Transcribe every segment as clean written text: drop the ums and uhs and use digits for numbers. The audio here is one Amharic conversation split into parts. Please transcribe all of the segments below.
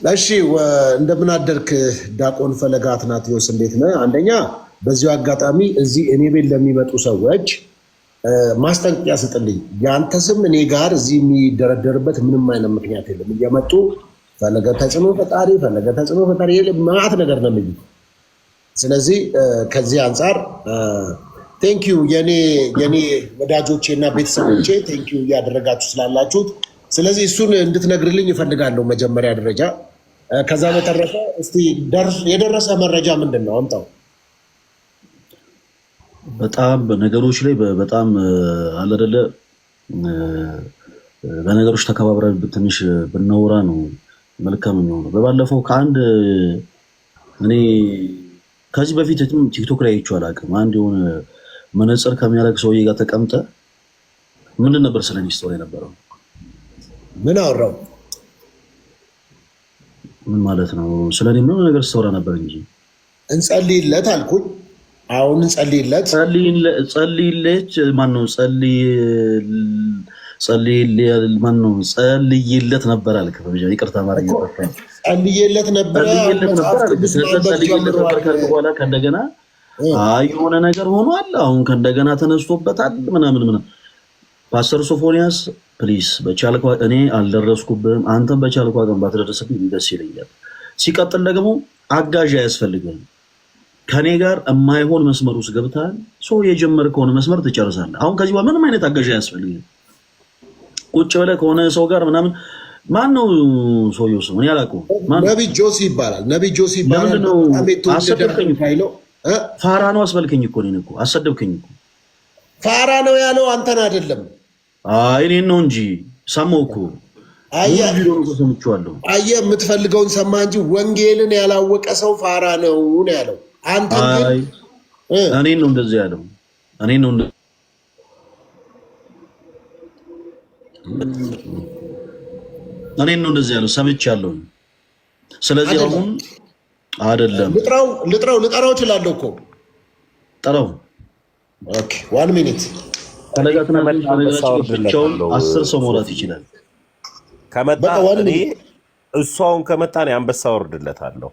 እሺ እንደምን አደርክ ዲያቆን ፈለገ አትናቴዎስ እንዴት ነህ? አንደኛ በዚሁ አጋጣሚ እዚህ እኔ ቤት ለሚመጡ ሰዎች ማስጠንቀቂያ ስጥልኝ። ያንተ ስም እኔ ጋር እዚህ የሚደረደርበት ምንም አይነት ምክንያት የለም። እየመጡ ፈለገ ተጽዕኖ ፈጣሪ ማት ነገር ነው የሚሉት። ስለዚህ ከዚህ አንጻር ቴንኪዩ የኔ ወዳጆቼ እና ቤተሰቦቼ ቴንኪዩ እያደረጋችሁ ስላላችሁት። ስለዚህ እሱን እንድትነግርልኝ እፈልጋለሁ መጀመሪያ ደረጃ። ከዛ በተረፈ እስቲ የደረሰ መረጃ ምንድን ነው? አምጣው። በጣም በነገሮች ላይ በጣም አለደለ በነገሮች ተከባብረን ትንሽ ብናወራ ነው መልካም ነው። በባለፈው ከአንድ እኔ ከዚህ በፊት ቲክቶክ ላይ አይቼው አላውቅም። አንድ የሆነ መነጽር ከሚያደርግ ሰውዬ ጋር ተቀምጠ ምንድን ነበር ስለኔ ስቶሪ የነበረው? ምን አወራው? ምን ማለት ነው? ስለኔ ምን ነገር ስታወራ ነበር እንጂ እንጸልይለት አልኩኝ። አሁን እንጸልይለት ማነው? ጸልይለት ነበር አልክ። ይቅርታ ማረኝ። ጸልይለት ነበር በኋላ ከእንደገና የሆነ ነገር ሆኗል። አሁን ከእንደገና ተነስቶበታል ምናምን። ፓስተር ሶፎንያስ ፕሊስ በቻልኩ እኔ አልደረስኩብህም፣ አንተም በቻልኩ አቅም ባትደረስብኝ ደስ ይለኛል። ሲቀጥል ደግሞ አጋዥ አያስፈልግም። ከኔ ጋር የማይሆን መስመር ውስጥ ገብተሃል። የጀመርከውን መስመር ትጨርሳለህ። አሁን ከዚህ በኋላ ምንም አይነት አጋዥ አያስፈልግም። ቁጭ ብለህ ከሆነ ሰው ጋር ምናምን ማን ነው ሰውየው? ስሙ እኔ አላውቀውም። ነቢይ ጆሲ ይባላል። ነቢይ ጆሲ ይባላል። ለምንድን ነው አሰደብከኝ? ፋራ ነው አስበልከኝ እኮ እኔን እኮ አሰደብከኝ እኮ። ፋራ ነው ያለው አንተን አይደለም። እኔን ነው እንጂ ሰማሁ እኮ። ሰምቼዋለሁ። አየህ የምትፈልገውን ሰማ እንጂ ወንጌልን ያላወቀ ሰው ፋራ ነው ያለው። አንተ ግን እኔን ነው እንደዚህ ያለው። እኔን ነው እንደዚህ ያለው ሰምቻለሁ። ስለዚህ አሁን አይደለም ልጥራው እችላለሁ እኮ ጥራው። ኦኬ 1 ሚኒት ብቻውን 10 ሰው መውራት ይችላል። ከመጣ እሷውን ከመጣ ነው አንበሳ ወርድለታለሁ።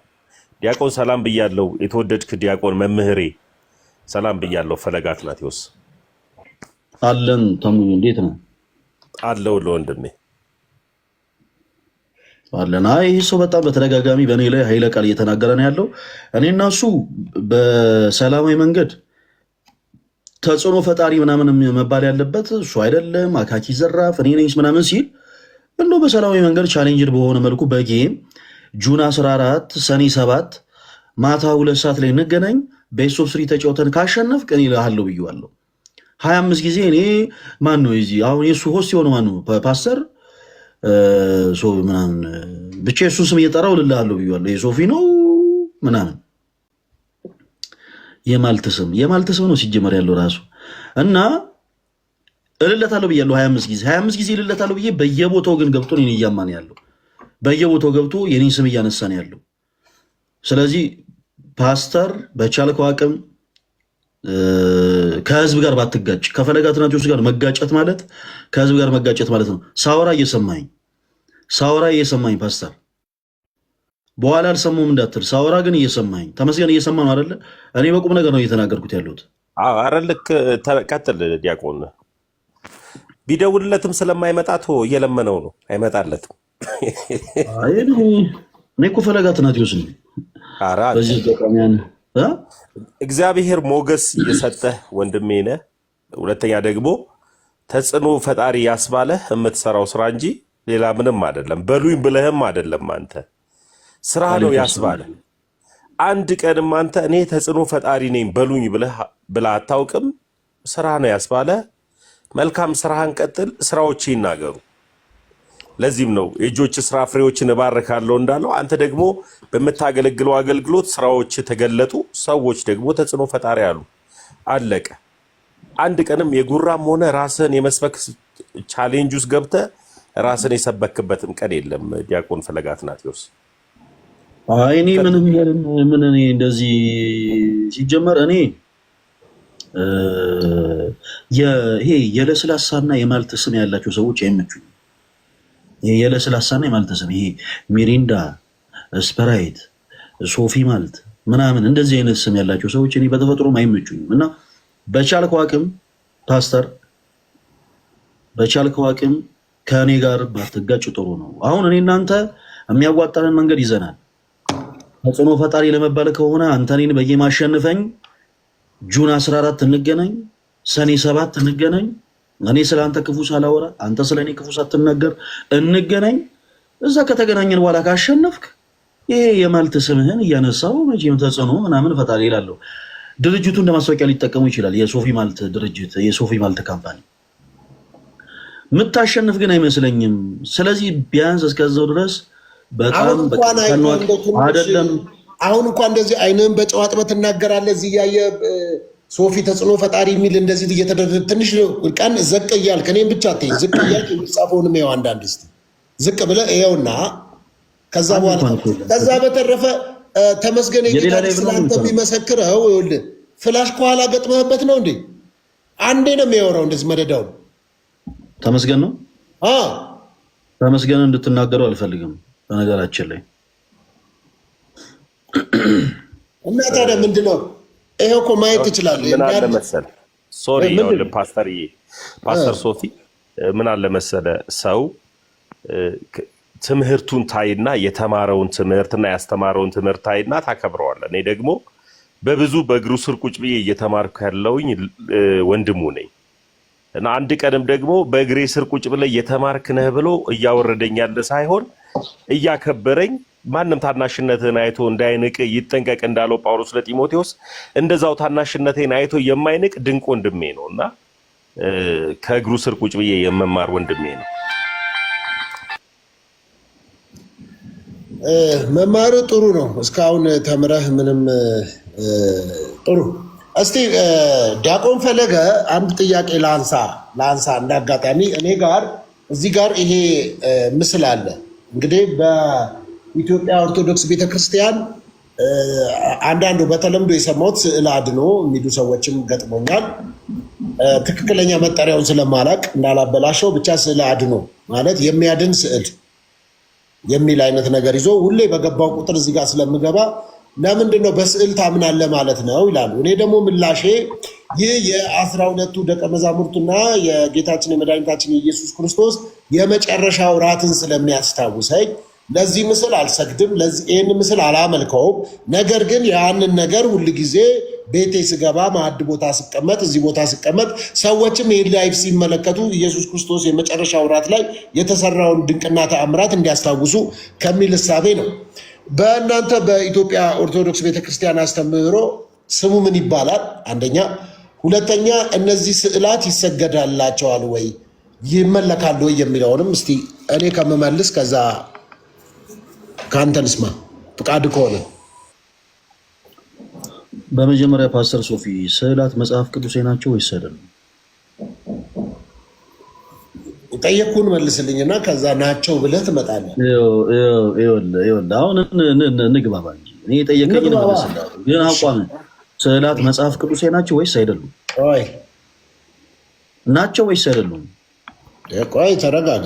ዲያቆን ሰላም ብያለሁ። የተወደድክ ዲያቆን መምህሬ ሰላም ብያለሁ። ፈለገ አትናቴዎስ አለን። ተሙ እንዴት ነው? አለው ለወንድሜ አለን። ይህ ሰው በጣም በተደጋጋሚ በእኔ ላይ ኃይለ ቃል እየተናገረ ነው ያለው። እኔ እና እሱ በሰላማዊ መንገድ ተጽዕኖ ፈጣሪ ምናምን መባል ያለበት እሱ አይደለም። አካኪ ዘራፍ እኔ ነኝ ምናምን ሲል እንደው በሰላማዊ መንገድ ቻሌንጅድ በሆነ መልኩ በጌም ጁን 14 ሰኔ 7 ማታ 2 ሰዓት ላይ እንገናኝ፣ ቤስት ኦፍ 3 ተጫውተን ካሸነፍክ እኔ እልሃለሁ ብዬዋለሁ። 25 ጊዜ እኔ ማን ነው እዚህ አሁን የእሱ ሆስት የሆነ ማን ነው ፓስተር ምናምን ብቻ የእሱን ስም እየጠራው እልሃለሁ ብዬዋለሁ። የሶፊ ነው ምናምን የማልት ስም ነው ሲጀመር ያለው ራሱ እና እልለታለሁ ብያለሁ 25 ጊዜ እልለታለሁ ብዬ በየቦታው ግን ገብቶ እኔን እያማን ያለው በየቦታው ገብቶ የኔን ስም እያነሳን ያለው። ስለዚህ ፓስተር በቻልከው አቅም ከህዝብ ጋር ባትጋጭ። ከፈለገ አትናቴዎስ ጋር መጋጨት ማለት ከህዝብ ጋር መጋጨት ማለት ነው። ሳወራ እየሰማኝ ፓስተር በኋላ አልሰማሁም እንዳትል። ሳወራ ግን እየሰማኝ ተመስገን እየሰማ ነው አይደለ? እኔ በቁም ነገር ነው እየተናገርኩት ያለሁት። አረ ልክ ቀጥል። ዲያቆን ቢደውልለትም ስለማይመጣ እየለመነው ነው፣ አይመጣለትም። እኔ እኮ ፈለገ አትናቴዎስ ነኝ። በዚህ ተቀሚያን እግዚአብሔር ሞገስ የሰጠህ ወንድሜ ነህ። ሁለተኛ ደግሞ ተጽዕኖ ፈጣሪ ያስባለህ የምትሰራው ስራ እንጂ ሌላ ምንም አይደለም። በሉኝ ብለህም አይደለም። አንተ ስራ ነው ያስባለህ። አንድ ቀንም አንተ እኔ ተጽዕኖ ፈጣሪ ነኝ በሉኝ ብለህ አታውቅም። ስራ ነው ያስባለህ። መልካም ስራህን ቀጥል፣ ስራዎች ይናገሩ። ለዚህም ነው የእጆች ስራ ፍሬዎችን እባርካለሁ እንዳለው። አንተ ደግሞ በምታገለግለው አገልግሎት ስራዎች ተገለጡ፣ ሰዎች ደግሞ ተጽዕኖ ፈጣሪ አሉ። አለቀ። አንድ ቀንም የጉራም ሆነ ራስህን የመስበክ ቻሌንጅ ውስጥ ገብተህ ራስን የሰበክበትም ቀን የለም። ዲያቆን ፈለገ አትናቴዎስ እኔ ምን እንደዚህ ሲጀመር እኔ ይሄ የለስላሳና የማልት ስም ያላቸው ሰዎች አይመቹኝም። የለስላሳና የማልት ስም ይሄ ሚሪንዳ፣ ስፕራይት፣ ሶፊ ማልት ምናምን እንደዚህ አይነት ስም ያላቸው ሰዎች እኔ በተፈጥሮም አይመቹኝም እና በቻልከው አቅም ፓስተር በቻልከው አቅም ከእኔ ጋር ባትጋጭ ጥሩ ነው። አሁን እኔ እናንተ የሚያዋጣንን መንገድ ይዘናል። ተጽዕኖ ፈጣሪ ለመባል ከሆነ አንተ እኔን በየማሸንፈኝ ጁን 14 እንገናኝ፣ ሰኔ 7 እንገናኝ። እኔ ስለ አንተ ክፉ ሳላወራ አንተ ስለ እኔ ክፉ ሳትናገር እንገናኝ። እዛ ከተገናኘን በኋላ ካሸነፍክ ይሄ የማልት ስምህን እያነሳው መቼም ተጽዕኖ ምናምን ፈጣሪ ይላለሁ። ድርጅቱ እንደ ማስታወቂያ ሊጠቀሙ ይችላል። የሶፊ ማልት ድርጅት፣ የሶፊ ማልት ካምፓኒ ምታሸንፍ ግን አይመስለኝም። ስለዚህ ቢያንስ እስከዛው ድረስ በጣም አይደለም። አሁን እንኳን እንደዚህ አይንም በጨዋጥበት እናገራለህ። እዚህ ያየ ሶፊ ተጽዕኖ ፈጣሪ የሚል እንደዚህ እየተደረገ ትንሽ ቀን ዘቅ እያልክ እኔም ብቻ አትይ ዝቅ እያልክ የሚጻፈውንም ይኸው አንዳንድ እስኪ ዝቅ ብለህ ይኸውና ከዛ በኋላ ከዛ በተረፈ ተመስገን ይላል ስላንተ የሚመሰክረው ይኸውልህ ፍላሽ ከኋላ ገጥመህበት ነው እንዴ? አንዴ ነው የሚያወራው እንደዚህ መደዳውን ተመስገን ነው። ተመስገን እንድትናገረው አልፈልግም በነገራችን ላይ እና ታዲያ ምንድነው? ይሄው እኮ ማየት ትችላለህ። ምን አለ መሰለህ ሶሪ ፓስተር ሶፊ ምን አለ መሰለህ ሰው ትምህርቱን ታይና የተማረውን ትምህርትና ያስተማረውን ትምህርት ታይና ታከብረዋለህ። እኔ ደግሞ በብዙ በእግሩ ስር ቁጭ ብዬ እየተማርኩ ያለውኝ ወንድሙ ነኝ እና አንድ ቀንም ደግሞ በእግሬ ስር ቁጭ ብለህ እየተማርክ ነህ ብሎ እያወረደኝ ያለ ሳይሆን እያከበረኝ ማንም ታናሽነትህን አይቶ እንዳይንቅ ይጠንቀቅ እንዳለው ጳውሎስ ለጢሞቴዎስ እንደዛው ታናሽነቴን አይቶ የማይንቅ ድንቅ ወንድሜ ነው እና ከእግሩ ስር ቁጭ ብዬ የመማር ወንድሜ ነው። መማር ጥሩ ነው። እስካሁን ተምረህ ምንም ጥሩ። እስቲ ዲያቆን ፈለገ አንድ ጥያቄ ላንሳ እንዳጋጣሚ እኔ ጋር እዚህ ጋር ይሄ ምስል አለ። እንግዲህ በኢትዮጵያ ኦርቶዶክስ ቤተክርስቲያን አንዳንዱ በተለምዶ የሰማሁት ስዕል አድኖ የሚሉ ሰዎችም ገጥሞኛል። ትክክለኛ መጠሪያውን ስለማላቅ እንዳላበላሸው ብቻ ስዕል አድኖ ማለት የሚያድን ስዕል የሚል አይነት ነገር ይዞ ሁሌ በገባው ቁጥር እዚህ ጋር ስለምገባ ለምንድን ነው በስዕል ታምናለህ ማለት ነው ይላሉ። እኔ ደግሞ ምላሼ ይህ የ12ቱ ደቀ መዛሙርቱና የጌታችን የመድኃኒታችን የኢየሱስ ክርስቶስ የመጨረሻው ራትን ስለሚያስታውሰኝ ለዚህ ምስል አልሰግድም፣ ይህን ምስል አላመልከውም። ነገር ግን ያንን ነገር ሁል ጊዜ ቤቴ ስገባ ማዕድ ቦታ ስቀመጥ፣ እዚህ ቦታ ስቀመጥ ሰዎችም ይህን ላይፍ ሲመለከቱ ኢየሱስ ክርስቶስ የመጨረሻው ራት ላይ የተሰራውን ድንቅና ተአምራት እንዲያስታውሱ ከሚል እሳቤ ነው። በእናንተ በኢትዮጵያ ኦርቶዶክስ ቤተክርስቲያን አስተምህሮ ስሙ ምን ይባላል? አንደኛ። ሁለተኛ እነዚህ ስዕላት ይሰገዳላቸዋል ወይ ይመለካሉ ወይ የሚለውንም እስቲ እኔ ከምመልስ ከዛ ከአንተ ልስማ ፍቃድ ከሆነ። በመጀመሪያ ፓስተር ሶፊ ስዕላት መጽሐፍ ቅዱሴ ናቸው ወይስ አይደለም? ጠየቅኩህን መልስልኝና ከዛ ናቸው ብለህ ትመጣለህ። አሁን እንግባባ እንጂ እኔ የጠየቀኝን መልስልህ። ግን አቋም ስዕላት መጽሐፍ ቅዱሴ ናቸው ወይስ አይደሉም? ናቸው ወይስ አይደሉም? ቆይ ተረጋጋ።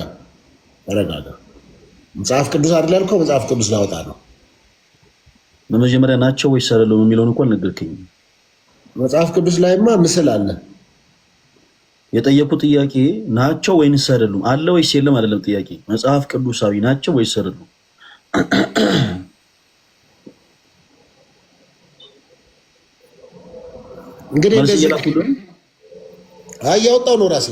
መጽሐፍ ቅዱስ አይደል ያልከው? መጽሐፍ ቅዱስ ላወጣ ነው። በመጀመሪያ ናቸው ወይስ አይደሉም የሚለውን እንኳን አልነገርከኝም። መጽሐፍ ቅዱስ ላይማ ምስል አለ። የጠየቁት ጥያቄ ናቸው ወይንስ አይደሉም አለ ወይስ የለም አይደለም ጥያቄ። መጽሐፍ ቅዱሳዊ ናቸው ወይስ አይደሉም? እንግዲህ እንደዚህ ያወጣው ነው ራሴ።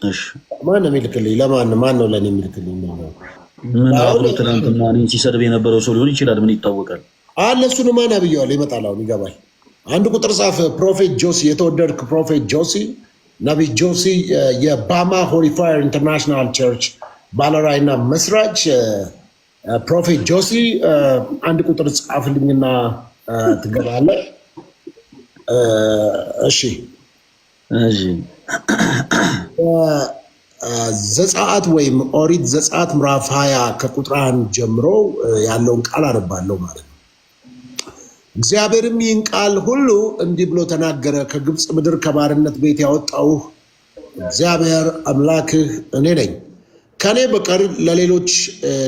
እሺ ማን ነው የሚልክልኝ? ማን ነው ለኔ የሚልክልኝ? ምን አብሮ ትናንትና እኔን ሲሰድብ የነበረው ሰው ሊሆን ይችላል። ምን ይታወቃል? አለ እሱን ማን አብየዋለሁ። ይመጣል፣ አሁን ይገባል። አንድ ቁጥር ጻፍ። ፕሮፌት ጆሲ፣ የተወደድክ ፕሮፌት ጆሲ፣ ነቢይ ጆሲ የባማ ሆሊ ፋየር ኢንተርናሽናል ቸርች ባለራዕይና መስራች ፕሮፌት ጆሲ አንድ ቁጥር ጻፍልኝና ትገባለህ። እሺ ዘጸአት ወይም ኦሪት ዘጸአት ምዕራፍ 20 ከቁጥር 1 ጀምሮ ያለውን ቃል አነባለሁ ማለት ነው። እግዚአብሔርም ይህን ቃል ሁሉ እንዲህ ብሎ ተናገረ። ከግብፅ ምድር ከባርነት ቤት ያወጣሁህ እግዚአብሔር አምላክህ እኔ ነኝ። ከእኔ በቀር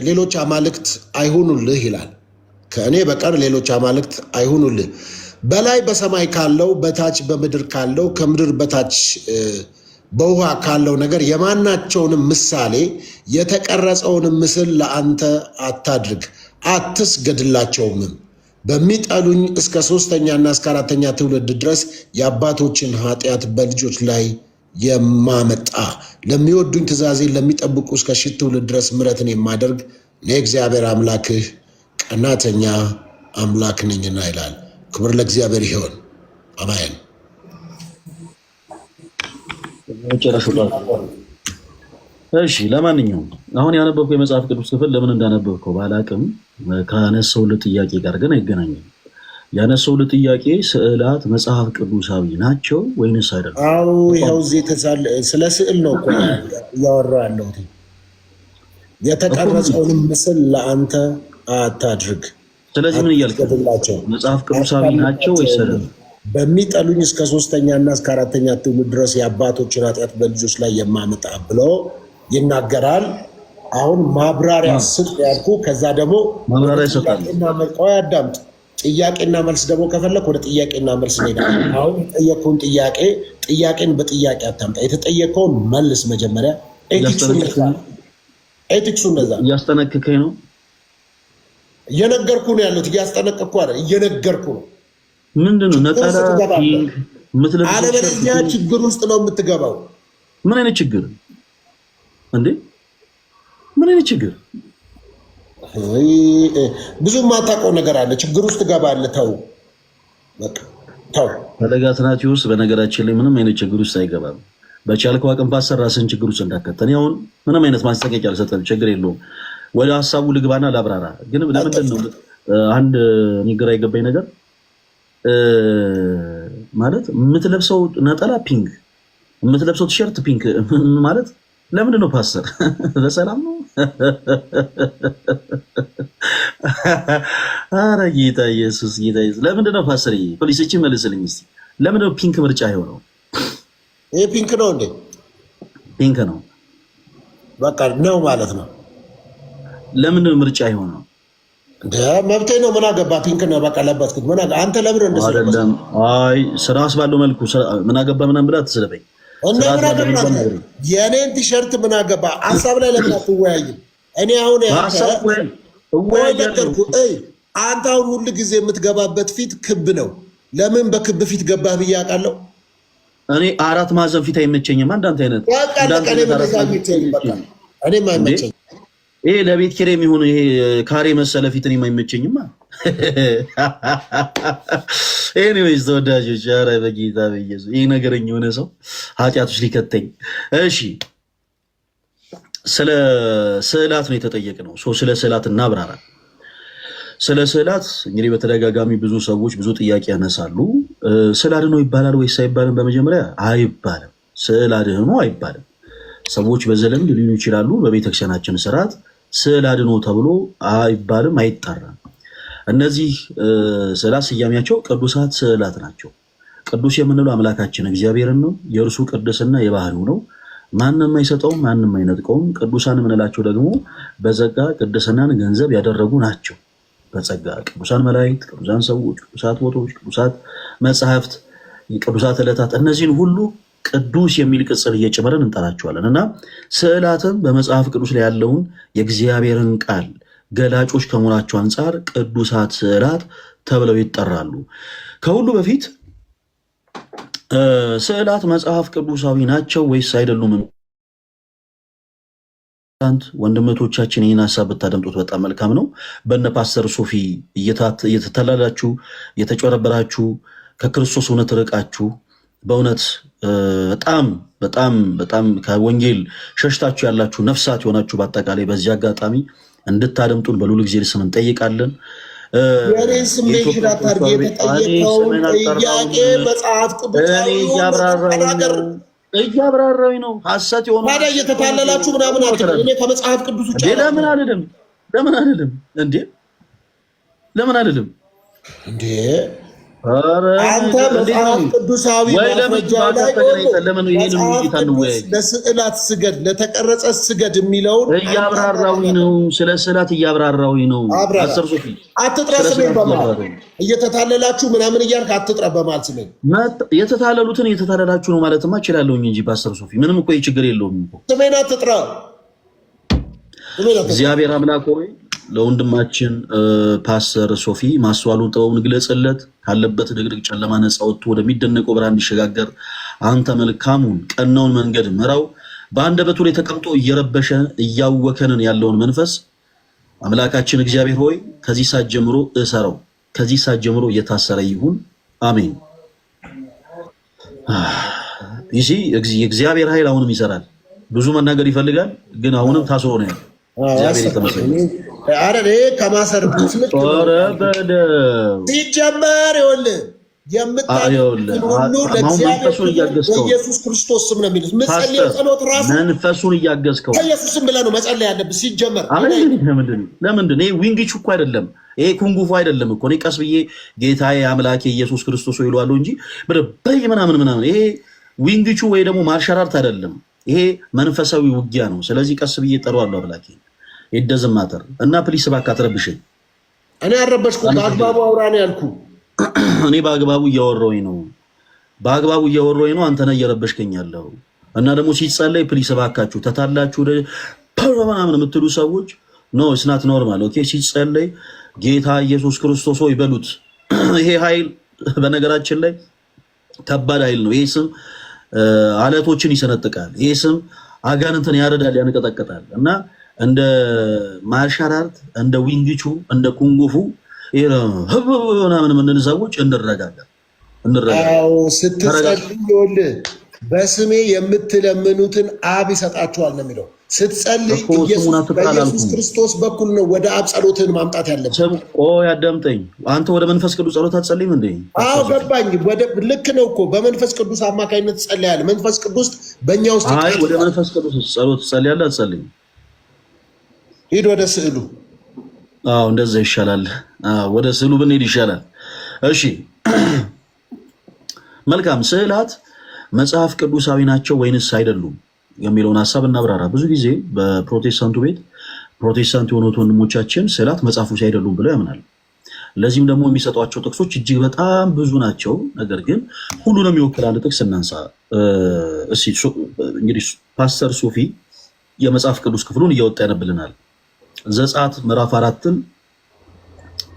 ሌሎች አማልክት አይሁኑልህ ይላል። ከእኔ በቀር ሌሎች አማልክት አይሁኑልህ። በላይ በሰማይ ካለው በታች በምድር ካለው ከምድር በታች በውሃ ካለው ነገር የማናቸውንም ምሳሌ የተቀረጸውንም ምስል ለአንተ አታድርግ፣ አትስገድላቸውም። በሚጠሉኝ እስከ 3ኛና እስከ 4ኛ ትውልድ ድረስ የአባቶችን ኃጢአት በልጆች ላይ የማመጣ ለሚወዱኝ ትእዛዜን ለሚጠብቁ እስከ 1000 ትውልድ ድረስ ምሕረትን የማደርግ እኔ እግዚአብሔር አምላክህ ቀናተኛ አምላክ ነኝና ይላል። ክብር ለእግዚአብሔር ይሁን። አሜን። እሺ፣ ለማንኛውም አሁን ያነበብኩ የመጽሐፍ ቅዱስ ክፍል ለምን እንዳነበብከው ባላቅም ካነሳውልህ ጥያቄ ጋር ግን አይገናኝም። ያነሳውልህ ጥያቄ ስዕላት መጽሐፍ ቅዱሳዊ ናቸው ወይንስ አይደለም? አዎ፣ ያው እዚህ ስለ ስዕል ነው እኮ እያወራሁ ያለሁት። የተቀረጸውንም ምስል ለአንተ አታድርግ። ስለዚህ ምን እያልክ መጽሐፍ ቅዱሳዊ ናቸው ወይስ አይደለም? በሚጠሉኝ እስከ 3ኛና እስከ 4ኛ ትውልድ ድረስ የአባቶችን ኃጢአት በልጆች ላይ የማመጣ ብሎ ይናገራል። አሁን ማብራሪያ ስጥ ያልኩ፣ ከዛ ደግሞ ማብራሪያ ይሰጣል። አዳምጥ። ጥያቄና መልስ ደግሞ ከፈለክ ወደ ጥያቄና መልስ እንሄዳለን። አሁን የጠየቀውን ጥያቄን በጥያቄ አታምጣ። የተጠየቀውን መልስ መጀመሪያ። ኤቲክሱ እንደዛ እያስጠነቅከኝ ነው። እየነገርኩ ነው ያሉት። እያስጠነቀቅኩ አይደል፣ እየነገርኩ ነው። ምንድነው ነጠላ አለበለዚያ ችግር ውስጥ ነው የምትገባው። ምን አይነት ችግር እንዴ? ምን አይነት ችግር? ብዙ የማታውቀው ነገር አለ። ችግር ውስጥ ትገባለህ። ተው በቃ ተው። ፈለገ አትናትዮስ በነገራችን ላይ ምንም አይነት ችግር ውስጥ አይገባም። በቻልከው አቅም ፓስተር ራስን ችግር ውስጥ እንዳከተን። አሁን ምንም አይነት ማስጠንቀቂያ አልሰጠም። ችግር የለውም። ወደ ሀሳቡ ልግባና ላብራራ። ግን ለምንድን ነው አንድ ግራ የገባኝ ነገር ማለት የምትለብሰው ነጠላ ፒንክ፣ የምትለብሰው ቲሸርት ፒንክ ማለት ለምንድን ነው ፓስተር? በሰላም ነው? አረ ጌታ ኢየሱስ፣ ጌታ ኢየሱስ። ለምንድን ነው ፓስተር? ፖሊሶች መልስልኝ እስቲ። ለምንድን ነው ፒንክ ምርጫ የሆነው? ይሄ ፒንክ ነው እንዴ? ፒንክ ነው በቃ ነው ማለት ነው። ለምንድን ነው ምርጫ የሆነው? መብቴ ነው። ምን አገባ? ፒንክ ነው በቃ ለበስኩት። ምን አንተ ለምን እንደዚህ አይደለም? አይ ስራስ ባለው መልኩ ምን አገባ ምናምን ብላ ትስለበኝ እና ምን አገባ? የኔን ቲሸርት ምን አገባ? ሀሳብ ላይ ለምን አትወያይም? እኔ አሁን አንተ አሁን ሁሉ ጊዜ የምትገባበት ፊት ክብ ነው። ለምን በክብ ፊት ገባህ ብዬ አውቃለሁ። እኔ 4 ማዕዘን ፊት አይመቸኝም። አንዳንተ አይነት እኔም አይመቸኝም። ይሄ ለቤት ኪራይ የሚሆኑ ይሄ ካሬ መሰለ ፊት እኔም አይመቸኝማ። ኤኒዌይስ ተወዳጆች፣ ኧረ በጌታ በኢየሱስ ይሄ ነገረኛ የሆነ ሰው ኃጢአት ውስጥ ሊከተኝ። እሺ ስለ ስዕላት ነው የተጠየቅነው። ስለ ስዕላት እናብራራ። ስለ ስዕላት እንግዲህ በተደጋጋሚ ብዙ ሰዎች ብዙ ጥያቄ ያነሳሉ። ስዕል አድኖ ይባላል ወይስ አይባልም? በመጀመሪያ አይባልም። ስዕል አድኖ አይባልም። ሰዎች በዘለምድ ሊሉ ይችላሉ። በቤተክርስቲያናችን ስርዓት ስዕል አድኖ ተብሎ አይባልም፣ አይጠራም። እነዚህ ስዕላት ስያሜያቸው ቅዱሳት ስዕላት ናቸው። ቅዱስ የምንለው አምላካችን እግዚአብሔርን ነው። የእርሱ ቅድስና የባህሪው ነው። ማንም አይሰጠውም፣ ማንም አይነጥቀውም። ቅዱሳን የምንላቸው ደግሞ በጸጋ ቅድስናን ገንዘብ ያደረጉ ናቸው። በጸጋ ቅዱሳን መላእክት፣ ቅዱሳን ሰዎች፣ ቅዱሳት ቦታዎች፣ ቅዱሳት መጽሐፍት፣ ቅዱሳት ዕለታት፣ እነዚህን ሁሉ ቅዱስ የሚል ቅጽል እየጨመረን እንጠራቸዋለን። እና ስዕላትም በመጽሐፍ ቅዱስ ላይ ያለውን የእግዚአብሔርን ቃል ገላጮች ከመሆናቸው አንጻር ቅዱሳት ስዕላት ተብለው ይጠራሉ። ከሁሉ በፊት ስዕላት መጽሐፍ ቅዱሳዊ ናቸው ወይስ አይደሉም? ወንድመቶቻችን ይህን ሀሳብ ብታደምጡት በጣም መልካም ነው። በነ ፓስተር ሶፊ እየተተላላችሁ እየተጨረበራችሁ ከክርስቶስ እውነት ርቃችሁ በእውነት በጣም በጣም በጣም ከወንጌል ሸሽታችሁ ያላችሁ ነፍሳት የሆናችሁ በአጠቃላይ በዚህ አጋጣሚ እንድታደምጡን በልዑል እግዚአብሔር ስም እንጠይቃለን። የኔን ስሜት ሽራታር የተጠየቀውን ጥያቄ መጽሐፍ ቅዱሳዊ እያብራራዊ ነው። ሐሰት የሆነ ታዲያ እየተታለላችሁ ምናምን አትበል። እኔ ከመጽሐፍ ቅዱስ ውጭ ለምን አይደለም እንዴ? ለምን አይደለም እንዴ? አንተ መጽሐፍ ቅዱሳዊ ማስረጃ ላይ ለስዕላት ስገድ፣ ለተቀረጸ ስገድ የሚለውን እያብራራዊ ነው። ስለ ስዕላት እያብራራዊ ነው። አትጥራ ስሜን በማለት እየተታለላችሁ ምናምን እያልክ አትጥራ በማለት ስሜን የተታለሉትን እየተታለላችሁ ነው ማለትማ እችላለሁኝ እንጂ ፓስተር ሶፊ ምንም እኮ ችግር የለውም። ስሜን አትጥራ። እግዚአብሔር አምላክ ሆይ ለወንድማችን ፓስተር ሶፊ ማስተዋሉን ጥበቡን ግለጽለት፣ ካለበት ድቅድቅ ጨለማ ነፃ ወጥቶ ወደሚደነቀው ብርሃን እንዲሸጋገር አንተ መልካሙን ቀናውን መንገድ ምራው። በአንደበቱ ላይ ተቀምጦ እየረበሸ እያወከንን ያለውን መንፈስ አምላካችን እግዚአብሔር ሆይ ከዚህ ሰዓት ጀምሮ እሰረው፣ ከዚህ ሰዓት ጀምሮ እየታሰረ ይሁን። አሜን። ይህ የእግዚአብሔር ኃይል አሁንም ይሰራል። ብዙ መናገር ይፈልጋል፣ ግን አሁንም ታስሮ ነው ያለው። እግዚአብሔር የተመሰገነ ከማሰር ሲጀመር ይኸውልህ የኢየሱስ ክርስቶስ ስም ነው የሚሉት። የምትጸልየው ጸሎት ራሱ መንፈሱን እያገዝከው ከኢየሱስ ስም ብለህ ነው መጸለይ ያለብህ። ሲጀመር ለምንድን ይሄ ዊንግቹ እኮ አይደለም፣ ይሄ ኩንጉፉ አይደለም እኮ። እኔ ቀስ ብዬ ጌታዬ አምላኬ ኢየሱስ ክርስቶስ ይለዋለሁ እንጂ በይ ምናምን። ይሄ ዊንግቹ ወይ ደግሞ ማርሻል አርት አይደለም። ይሄ መንፈሳዊ ውጊያ ነው። ስለዚህ ቀስ ብዬ እጠራዋለሁ አምላኬ። ይደዘማተር እና ፕሊስ እባክህ አትረብሽኝ። እኔ አረበሽኩ? በአግባቡ አውራ ነው ያልኩህ። እኔ በአግባቡ እያወራሁኝ ነው። አንተ ነህ እየረበሽከኝ ያለው። እና ደግሞ ሲጸለይ ፕሊስ እባካችሁ ተታላችሁ ምናምን የምትሉ ሰዎች ኖ ስናት ኖርማል። ኦኬ ሲጸለይ ጌታ ኢየሱስ ክርስቶስ ሆይ በሉት። ይሄ ኃይል በነገራችን ላይ ከባድ ኃይል ነው። ይሄ ስም አለቶችን ይሰነጥቃል። ይሄ ስም አጋንንትን ያረዳል፣ ያንቀጠቅጣል። እና እንደ ማርሻል አርት እንደ ዊንግቹ እንደ ኩንጉፉ ምናምን የምንል ሰዎች እንረጋጋ። ስትጸልይ በስሜ የምትለምኑትን አብ ይሰጣችኋል ነው የሚለው። ስትጸልይ በኢየሱስ ክርስቶስ በኩል ነው ወደ አብ ጸሎትን ማምጣት ያለብህ። ያዳምጠኝ። አንተ ወደ መንፈስ ቅዱስ ጸሎት አትጸልይም እንዴ? አዎ ገባኝ። ልክ ነው እኮ በመንፈስ ቅዱስ አማካኝነት ትጸልያለህ። መንፈስ ቅዱስ በእኛ ውስጥ ወደ መንፈስ ቅዱስ ጸሎት ትጸልያለህ አትጸልይም? ሂድ ወደ ስዕሉ። እንደዛ ይሻላል። ወደ ስዕሉ ብንሄድ ይሻላል። እሺ መልካም። ስዕላት መጽሐፍ ቅዱሳዊ ናቸው ወይንስ አይደሉም የሚለውን ሀሳብ እናብራራ። ብዙ ጊዜ በፕሮቴስታንቱ ቤት ፕሮቴስታንት የሆኑት ወንድሞቻችን ስዕላት መጽሐፍ ቅዱሳዊ አይደሉም ብለው ያምናሉ። ለዚህም ደግሞ የሚሰጧቸው ጥቅሶች እጅግ በጣም ብዙ ናቸው። ነገር ግን ሁሉንም ይወክላል ጥቅስ እናንሳ። እንግዲህ ፓስተር ሶፊ የመጽሐፍ ቅዱስ ክፍሉን እያወጣ ያነብልናል። ዘጸአት ምዕራፍ 4ን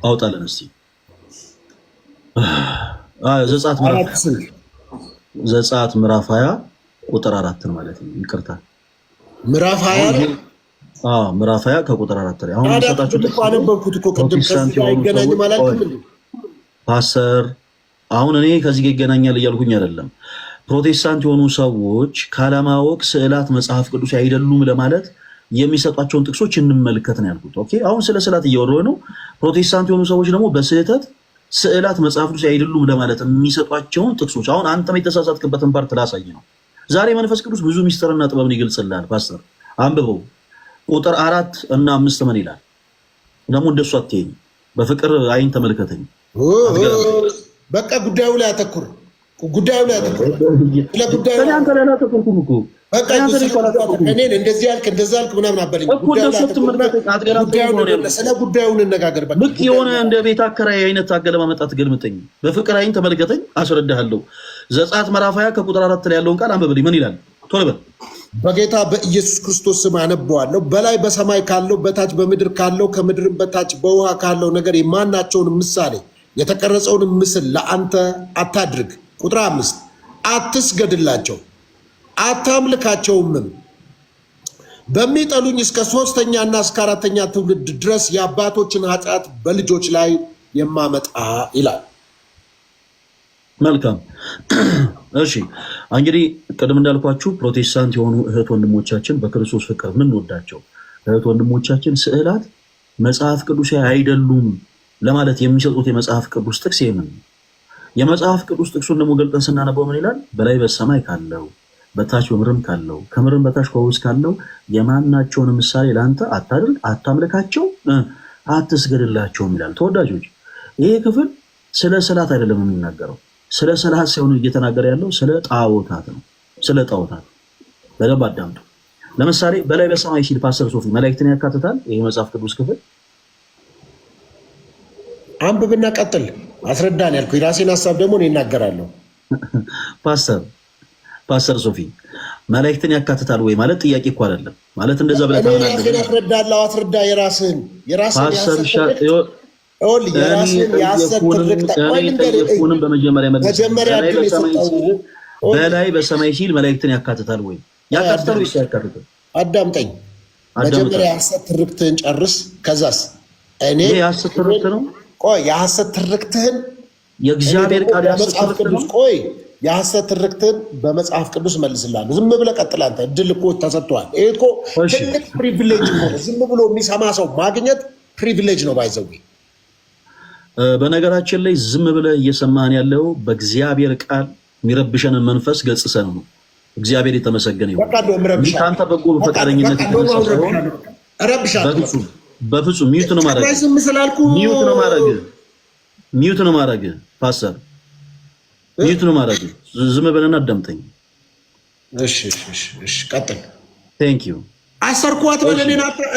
አውጣለን እስቲ። ዘጸአት ምዕራፍ 20 ቁጥር 4 ማለት ነው። ይቅርታ ምዕራፍ 20 ምዕራፍ 20 ከቁጥር 4 ላይ አሁን ሰጣችሁ ፓስተር። አሁን እኔ ከዚህ ጋር ይገናኛል እያልኩኝ አይደለም። ፕሮቴስታንት የሆኑ ሰዎች ካለማወቅ ስዕላት መጽሐፍ ቅዱስ አይደሉም ለማለት የሚሰጧቸውን ጥቅሶች እንመልከት ነው ያልኩት። ኦኬ አሁን ስለ ስዕላት እያወራሁ ነው። ፕሮቴስታንት የሆኑ ሰዎች ደግሞ በስህተት ስዕላት መጽሐፍ ቅዱስ አይደሉም ለማለት የሚሰጧቸውን ጥቅሶች አሁን አንተም የተሳሳትክበትን ፓርት ላሳይ ነው። ዛሬ መንፈስ ቅዱስ ብዙ ሚስጥርና ጥበብን ይገልጽልሃል። ፓስተር አንብበው። ቁጥር 4 እና 5 ምን ይላል? ደግሞ እንደሱ አትይኝ፣ በፍቅር አይን ተመልከተኝ። በቃ ጉዳዩ ላይ አተኩር። አንተ ላይ አላተኩርኩም እኮ እንደዚህ ያልክ እንደዛ ያልክ ምናምን አበለኝ። ስለ ጉዳዩ እንነጋገር። ልክ የሆነ እንደ ቤት አከራይ አይነት አገለማመጥ አትገልምጠኝ። በፍቅር አይን ተመልከተኝ፣ አስረዳሃለሁ። ዘጸአት ምዕራፍ 20 ከቁጥር 4 ላይ ያለውን ቃል አንብብልኝ። ምን ይላል? ቶሎ በል። በጌታ በኢየሱስ ክርስቶስ ስም አነበዋለሁ። በላይ በሰማይ ካለው በታች በምድር ካለው ከምድርም በታች በውሃ ካለው ነገር የማናቸውን ምሳሌ የተቀረጸውን ምስል ለአንተ አታድርግ። ቁጥር 5 አትስገድላቸው አታምልካቸውምም። በሚጠሉኝ እስከ 3ኛና እስከ 4ኛ ትውልድ ድረስ የአባቶችን ኃጢአት በልጆች ላይ የማመጣ ይላል። መልካም። እሺ እንግዲህ ቅድም እንዳልኳችሁ ፕሮቴስታንት የሆኑ እህት ወንድሞቻችን በክርስቶስ ፍቅር የምንወዳቸው እህት ወንድሞቻችን ስዕላት መጽሐፍ ቅዱሳዊ አይደሉም ለማለት የሚሰጡት የመጽሐፍ ቅዱስ ጥቅስ ይሄንን የመጽሐፍ ቅዱስ ጥቅሱን ደግሞ ገልጠን ስናነበው ምን ይላል? በላይ በሰማይ ካለው በታች በምድርም ካለው ከምድርም በታች ከውስጥ ካለው የማናቸውን ምሳሌ ለአንተ አታድርግ፣ አታምልካቸው፣ አትስገድላቸውም ይላል። ተወዳጆች ይሄ ክፍል ስለ ስላት አይደለም የሚናገረው። ስለ ስላት ሳይሆን እየተናገረ ያለው ስለ ጣዖታት ነው። ስለ ጣዖታት በደንብ አዳምጡ። ለምሳሌ በላይ በሰማይ ሲል ፓስተር ሶፊ መላእክትን ያካትታል? ይሄ መጽሐፍ ቅዱስ ክፍል አንብብና ቀጥል፣ አስረዳን ያልኩ የራሴን ሀሳብ ደግሞ እኔ እናገራለሁ። ፓስተር ሶፊ መላእክትን ያካትታል ወይ ማለት ጥያቄ እኮ አይደለም። ማለት እንደዛ ብለህ ታምናለህ? አስረዳለሁ። አስረዳ። የራስህን በላይ በሰማይ ሲል መላእክትን ያካትታል ወይ? ያካትታል ወይስ ያካትታል? አዳምጠኝ። መጀመሪያ የሐሰት ትርክትህን ጨርስ። ከዛስ እኔ የሐሰት ትርክት ነው። ቆይ የሐሰት ትርክትህን የእግዚአብሔር ቃል መጽሐፍ ቅዱስ ቆይ የሐሰት ትርክትን በመጽሐፍ ቅዱስ መልስልሃለሁ። ዝም ብለህ ቀጥል። አንተ እድል እኮ ተሰጥቷል። ይሄ እኮ ትልቅ ፕሪቪሌጅ ነው። ዝም ብሎ የሚሰማ ሰው ማግኘት ፕሪቪሌጅ ነው። ባይዘው በነገራችን ላይ ዝም ብለህ እየሰማህን ያለው በእግዚአብሔር ቃል የሚረብሸንን መንፈስ ገጽሰን ነው። እግዚአብሔር የተመሰገነ ይሁን። ከአንተ በጎ ፈቃደኝነት በፍጹም ሚዩት ነው ማድረግ ሚዩት ነው ማድረግ ፓስተር ሚዩት ነው ማድረግ። ዝም ብለና አዳምጠኝ። እሺ ቀጥል። ቴንክ ዩ። አሰርኳት በል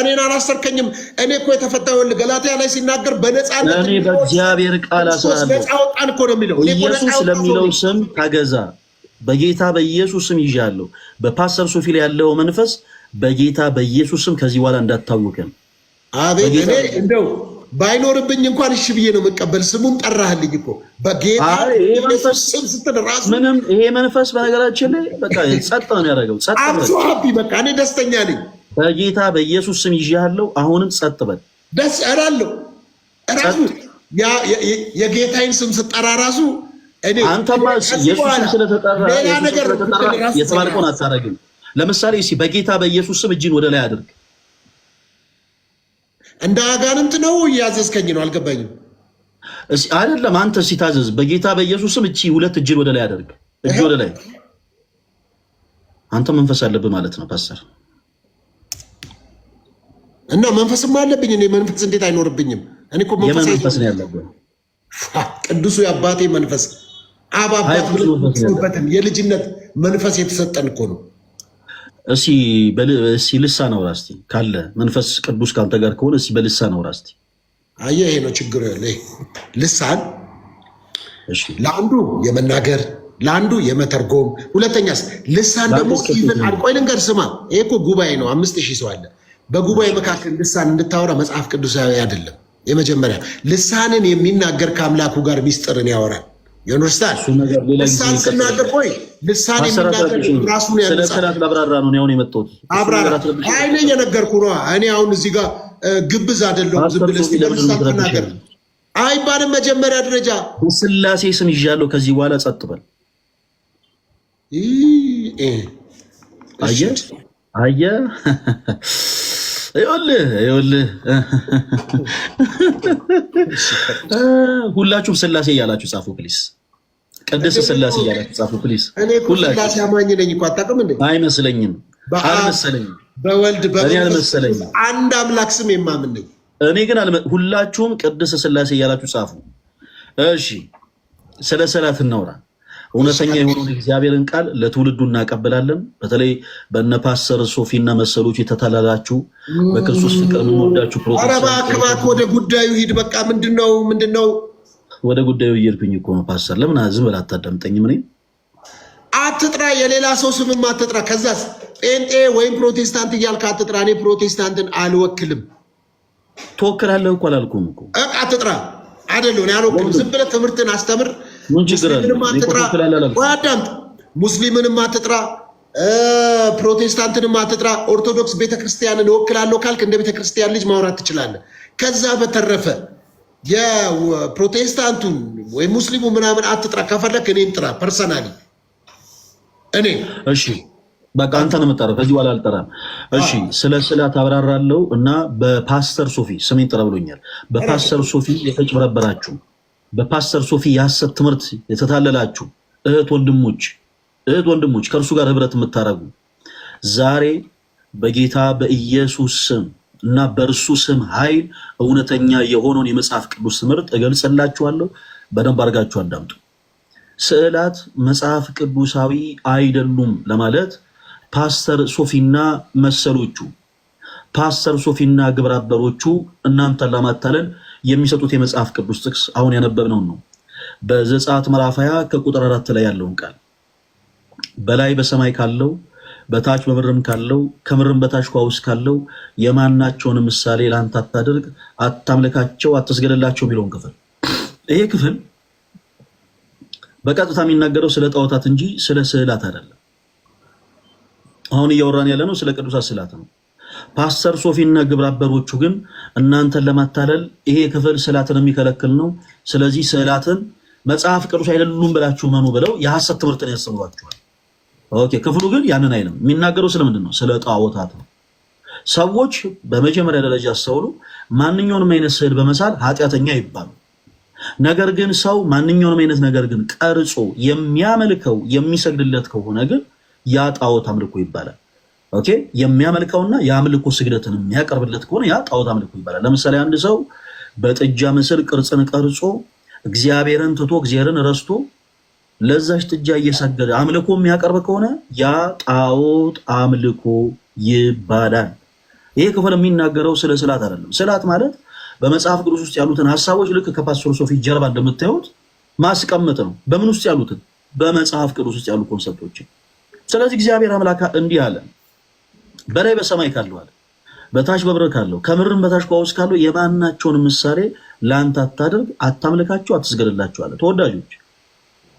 እኔን አላሰርከኝም። እኔ እኮ የተፈታው ገላትያ ላይ ሲናገር በነፃነት እኔ በእግዚአብሔር ቃል አስራለሁ። ነፃ ወጣን እኮ ነው የሚለው። ኢየሱስ ለሚለው ስም ታገዛ። በጌታ በኢየሱስ ስም ይዣለሁ። በፓስተር ሶፊ ላይ ያለው መንፈስ በጌታ በኢየሱስ ስም ከዚህ በኋላ እንዳታውከን። አቤት። እኔ እንደው ባይኖርብኝ እንኳን እሺ ብዬ ነው የምቀበል። ስሙን ጠራህልኝ እኮ በጌታ በኢየሱስ ስም ስትል ራሱ ምንም ይሄ መንፈስ በነገራችን ላይ በቃ ጸጥ ነው ያደረገው። ጸጥ በል። በቃ እኔ ደስተኛ ነኝ። በጌታ በኢየሱስ ስም ይዣለሁ። አሁንም ጸጥ በል። ደስ እላለሁ። ራሱ የጌታዬን ስም ስጠራ ራሱ እኔ አንተማ ኢየሱስን ስለተጠራ ሌላ ነገር የተባልከውን አታረግም። ለምሳሌ እሺ በጌታ በኢየሱስ ስም እጅን ወደ ላይ አድርግ። እንደ አጋንንት ነው እያዘዝከኝ ነው? አልገባኝም። እሺ አይደለም፣ አንተ ሲታዘዝ በጌታ በኢየሱስ ስም እቺ ሁለት እጅን ወደ ላይ አድርግ። እጅ ወደ ላይ። አንተ መንፈስ አለብህ ማለት ነው ፓስተር። እና መንፈስም አለብኝ እኔ። መንፈስ እንዴት አይኖርብኝም? እኔ እኮ መንፈስ ነው ያለብህ። ቅዱስ የአባቴ መንፈስ አባባትን የልጅነት መንፈስ የተሰጠን እኮ ነው። እስኪ ልሳን አውራ እስኪ ካለ መንፈስ ቅዱስ ካንተ ጋር ከሆነ እስኪ በልሳን አውራ እስኪ። አየህ ይሄ ነው ችግሩ ያለ ልሳን ለአንዱ የመናገር ለአንዱ የመተርጎም። ሁለተኛስ ልሳን ደግሞ ቆይ ልንገር ስማ፣ ይሄ እኮ ጉባኤ ነው፣ 5000 ሰው አለ። በጉባኤ መካከል ልሳን እንድታወራ መጽሐፍ ቅዱሳዊ አይደለም። የመጀመሪያ ልሳንን የሚናገር ከአምላኩ ጋር ሚስጥርን ያወራል። ዩኒቨርሲታል ልሳን ስናገር ቆይ ልሳን የሚናገር ራሱን ያነሳል። ላብራራ ነው አሁን የመጣሁት። አብራራ አይኔ የነገርኩህ ነው። እኔ አሁን እዚህ ጋር ግብዝ አይደለሁም። ዝም ብለህ እስኪ ለምሳሌ ተናገር አይባልም። መጀመሪያ ደረጃ በስላሴ ስም ይዣለሁ። ከዚህ በኋላ ጸጥ በል። አየህ ይኸውልህ ሁላችሁም ስላሴ እያላችሁ ጻፉ ፕሊስ። ቅድስት ስላሴ እያላችሁ ጻፉ ፕሊስ። ስላሴ አማኝ ነኝ እኮ አታውቅም እንዴ? አይመስለኝም። በወልድ በመንፈስ አንድ አምላክ ስም የማምን ነኝ እኔ ግን ሁላችሁም ቅድስት ስላሴ እያላችሁ ጻፉ። እሺ ስለ ሰላት እናውራ። እውነተኛ የሆነውን እግዚአብሔርን ቃል ለትውልዱ እናቀበላለን። በተለይ በነ ፓስተር ሶፊና መሰሎች የተታላላችሁ በክርስቶስ ፍቅር የምንወዳችሁ ፕሮቴስታንት ወደ ጉዳዩ ሂድ። በቃ ምንድነው? ወደ ጉዳዩ እየሄድኩኝ እኮ ነው ፓስተር። ለምን ዝም ብለህ አታዳምጠኝም? እኔ አትጥራ፣ የሌላ ሰው ስምም አትጥራ። ከዛስ ጴንጤ ወይም ፕሮቴስታንት እያልክ አትጥራ። እኔ ፕሮቴስታንትን አልወክልም። ትወክላለህ እኮ አላልኩም እኮ። አትጥራ አይደለም፣ እኔ አልወክልም። ዝም ብለህ ትምህርትን አስተምር። ሙስሊምንም አትጥራ፣ ፕሮቴስታንትንም አትጥራ። ኦርቶዶክስ ቤተክርስቲያንን እወክላለሁ ካልክ እንደ ቤተክርስቲያን ልጅ ማውራት ትችላለህ። ከዛ በተረፈ የፕሮቴስታንቱን ወይ ሙስሊሙ ምናምን አትጥራ። ከፈለክ እኔን ጥራ ፐርሰናሊ። እኔ እሺ በቃ አንተ ነው የምጠራው፣ ከዚህ በኋላ አልጠራም። እሺ ስለ ታብራራለሁ እና በፓስተር ሶፊ ስሜን ጥራ ብሎኛል። በፓስተር ሶፊ የተጭበረበራችሁ፣ በፓስተር ሶፊ የሐሰት ትምህርት የተታለላችሁ እህት ወንድሞች ከእርሱ ጋር ህብረት የምታደርጉ ዛሬ በጌታ በኢየሱስ ስም እና በእርሱ ስም ኃይል እውነተኛ የሆነውን የመጽሐፍ ቅዱስ ትምህርት እገልጽላችኋለሁ። በደንብ አድርጋችሁ አዳምጡ። ስዕላት መጽሐፍ ቅዱሳዊ አይደሉም ለማለት ፓስተር ሶፊና መሰሎቹ ፓስተር ሶፊና ግብረ አበሮቹ እናንተን ለማታለል የሚሰጡት የመጽሐፍ ቅዱስ ጥቅስ አሁን ያነበብነው ነው። በዘጸአት ምዕራፍ 20 ከቁጥር 4 ላይ ያለውን ቃል በላይ በሰማይ ካለው በታች በምድርም ካለው ከምድርም በታች ውስጥ ካለው የማናቸውን ምሳሌ ለአንተ አታድርግ፣ አታምልካቸው፣ አትስገድላቸው የሚለውን ክፍል ይሄ ክፍል በቀጥታ የሚናገረው ስለ ጣዖታት እንጂ ስለ ስዕላት አይደለም። አሁን እያወራን ያለነው ስለ ቅዱሳት ስዕላት ነው። ፓስተር ሶፊና ግብረ አበሮቹ ግን እናንተን ለማታለል ይሄ ክፍል ስዕላትን የሚከለክል ነው፣ ስለዚህ ስዕላትን መጽሐፍ ቅዱስ አይደሉም ብላችሁ መኑ ብለው የሐሰት ትምህርትን ያስተምሯቸዋል። ኦኬ፣ ክፍሉ ግን ያንን አይልም። የሚናገረው ስለምንድን ነው? ስለ ጣዖታት ነው። ሰዎች በመጀመሪያ ደረጃ አስተውሉ፣ ማንኛውንም አይነት ስዕል በመሳል ኃጢአተኛ ይባሉ። ነገር ግን ሰው ማንኛውንም አይነት ነገር ግን ቀርጾ የሚያመልከው የሚሰግድለት ከሆነ ግን ያ ጣዖት አምልኮ ይባላል። ኦኬ፣ የሚያመልከውና የአምልኮ ስግደትን የሚያቀርብለት ከሆነ ያ ጣዖት አምልኮ ይባላል። ለምሳሌ አንድ ሰው በጥጃ ምስል ቅርጽን ቀርጾ እግዚአብሔርን ትቶ እግዚአብሔርን ረስቶ ለዛች ጥጃ እየሰገደ አምልኮ የሚያቀርብ ከሆነ ያ ጣዖት አምልኮ ይባላል። ይሄ ክፍል የሚናገረው ስለ ስዕላት አይደለም። ስዕላት ማለት በመጽሐፍ ቅዱስ ውስጥ ያሉትን ሐሳቦች ልክ ከፓስተር ሶፊ ጀርባ እንደምታዩት ማስቀመጥ ነው። በምን ውስጥ ያሉትን? በመጽሐፍ ቅዱስ ውስጥ ያሉ ኮንሰፕቶችን። ስለዚህ እግዚአብሔር አምላክ እንዲህ አለ፣ በላይ በሰማይ ካለው አለ፣ በታች በምድር ካለው ከምድርም በታች ውስጥ ካለው የማናቸውን ምሳሌ ለአንተ አታድርግ፣ አታምልካቸው፣ አትስገድላቸው አለ። ተወዳጆች፣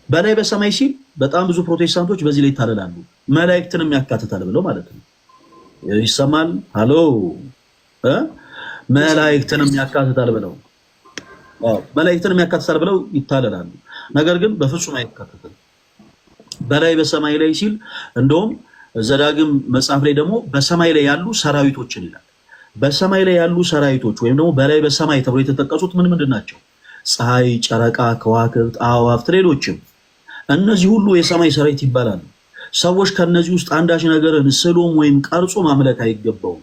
በላይ በሰማይ ሲል በጣም ብዙ ፕሮቴስታንቶች በዚህ ላይ ይታለላሉ። መላእክትንም ያካትታል ብለው ማለት ነው። ይሰማል? ሃሎ መላእክትንም ያካትታል ብለው መላእክትንም ያካትታል ብለው ይታለላሉ። ነገር ግን በፍጹም አይካተትም። በላይ በሰማይ ላይ ሲል እንደውም ዘዳግም መጽሐፍ ላይ ደግሞ በሰማይ ላይ ያሉ ሰራዊቶችን ይላል። በሰማይ ላይ ያሉ ሰራዊቶች ወይም ደግሞ በላይ በሰማይ ተብሎ የተጠቀሱት ምን ምንድን ናቸው? ፀሐይ፣ ጨረቃ፣ ከዋክብት፣ አዕዋፍት፣ ሌሎችም እነዚህ ሁሉ የሰማይ ሰራዊት ይባላሉ። ሰዎች ከነዚህ ውስጥ አንዳች ነገርን ስሎም ወይም ቀርጾ ማምለክ አይገባውም።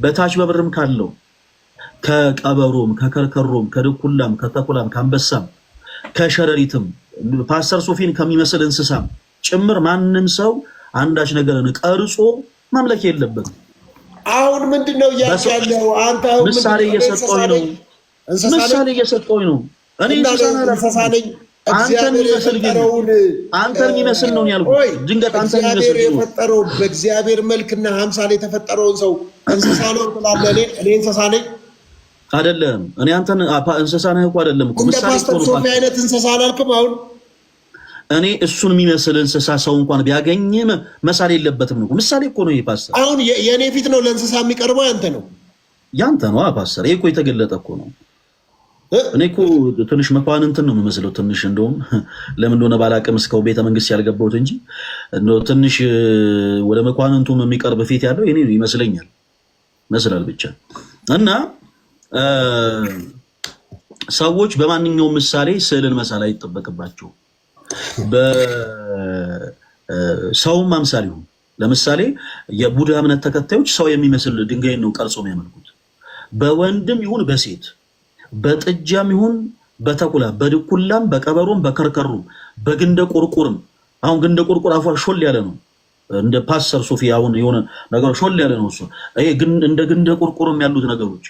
በታች በምድርም ካለው ከቀበሮም፣ ከከርከሮም፣ ከድኩላም፣ ከተኩላም፣ ከአንበሳም፣ ከሸረሪትም ፓስተር ሶፊን ከሚመስል እንስሳም ጭምር ማንም ሰው አንዳች ነገርን ቀርጾ ማምለክ የለበትም። አሁን ምንድነው ያለው? አንተ አሁን ምሳሌ እየሰጠኝ ነው። ምሳሌ እየሰጠኝ ነው። እኔ እንስሳ ነኝ። አንተን የሚመስል ግን አንተን የሚመስል ነው ያልኩት። ድንገት አንተን የሚመስል ነው የፈጠረው በእግዚአብሔር መልክና አምሳል የተፈጠረውን ሰው እንስሳ ነው ትላለህ። እኔ እንስሳ ነኝ አይደለም። እኔ አንተን እንስሳ ነህ እኮ አይደለም እኮ ምሳሌ ፓስተር ሶፊ አይነት እንስሳ አላልክም። አሁን እኔ እሱን የሚመስል እንስሳ ሰው እንኳን ቢያገኝም መሳሌ የለበትም ነው። ምሳሌ እኮ ነው ይሄ ፓስተር። አሁን የኔ ፊት ነው ለእንስሳ የሚቀርበው ያንተ ነው ያንተ ነው ፓስተር። ይሄ እኮ የተገለጠ እኮ ነው። እኔ እኮ ትንሽ መኳንንትን ነው የምመስለው። ትንሽ እንደውም ለምን እንደሆነ ባላቅም እስከው ቤተ መንግስት ያልገባሁት እንጂ እንደው ትንሽ ወደ መኳንንቱም የሚቀርብ ፊት ያለው እኔ ይመስለኛል መስላል ብቻ። እና ሰዎች በማንኛውም ምሳሌ ስዕልን መሳል አይጠበቅባቸው። በሰውም አምሳል ይሁን። ለምሳሌ የቡድሃ እምነት ተከታዮች ሰው የሚመስል ድንጋይን ነው ቀርጾ የሚያመልኩት። በወንድም ይሁን በሴት በጥጃም ይሁን በተኩላ በድኩላም በቀበሮም በከርከሩም በግንደ ቁርቁርም። አሁን ግንደ ቁርቁር አፏ ሾል ያለ ነው። እንደ ፓስተር ሶፊ አሁን የሆነ ነገር ሾል ያለ ነው እሱ። ይሄ እንደ ግንደ ቁርቁርም ያሉት ነገሮች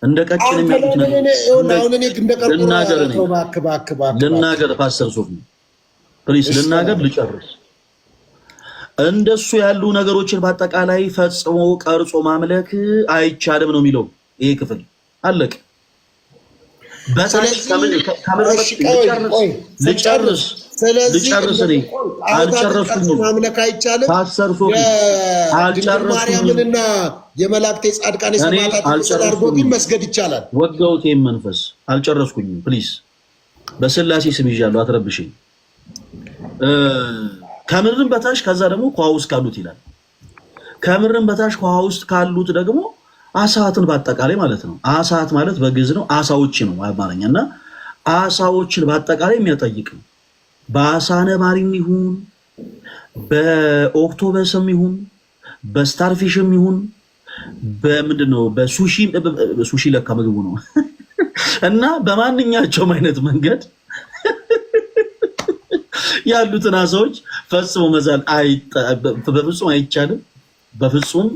እንደ ቀጭን የሚያሉት ነገሮች ልናገር ፓስተር ሶፊ ፕሊስ ልናገር ልጨርስ። እንደሱ ያሉ ነገሮችን በአጠቃላይ ፈጽሞ ቀርጾ ማምለክ አይቻልም ነው የሚለው ይሄ ክፍል። አለቅ ልጨርስ እኔ አልጨረስኩኝም። ፓስተር ሶፊ ማርያምንና የመላእክት ጻድቃን የሰማዕታት አድርጎት መስገድ ይቻላል። ወጋውት መንፈስ አልጨረስኩኝም። ፕሊስ በስላሴ ስም ይዣለሁ፣ አትረብሽኝ። ከምድርም በታች ከዛ ደግሞ ከውሃ ውስጥ ካሉት ይላል። ከምድርም በታች ከውሃ ውስጥ ካሉት ደግሞ አሳትን በአጠቃላይ ማለት ነው። አሳት ማለት በግዕዝ ነው፣ አሳዎች ነው አማርኛ እና አሳዎችን በአጠቃላይ የሚያጠይቅ ነው። በአሳ ነባሪም ይሁን በኦክቶበስም ይሁን በስታርፊሽም ይሁን በምንድነው በሱሺ ለካ ምግቡ ነው እና በማንኛቸውም አይነት መንገድ ያሉትን አሳዎች ፈጽሞ መዛል በፍጹም አይቻልም። በፍጹም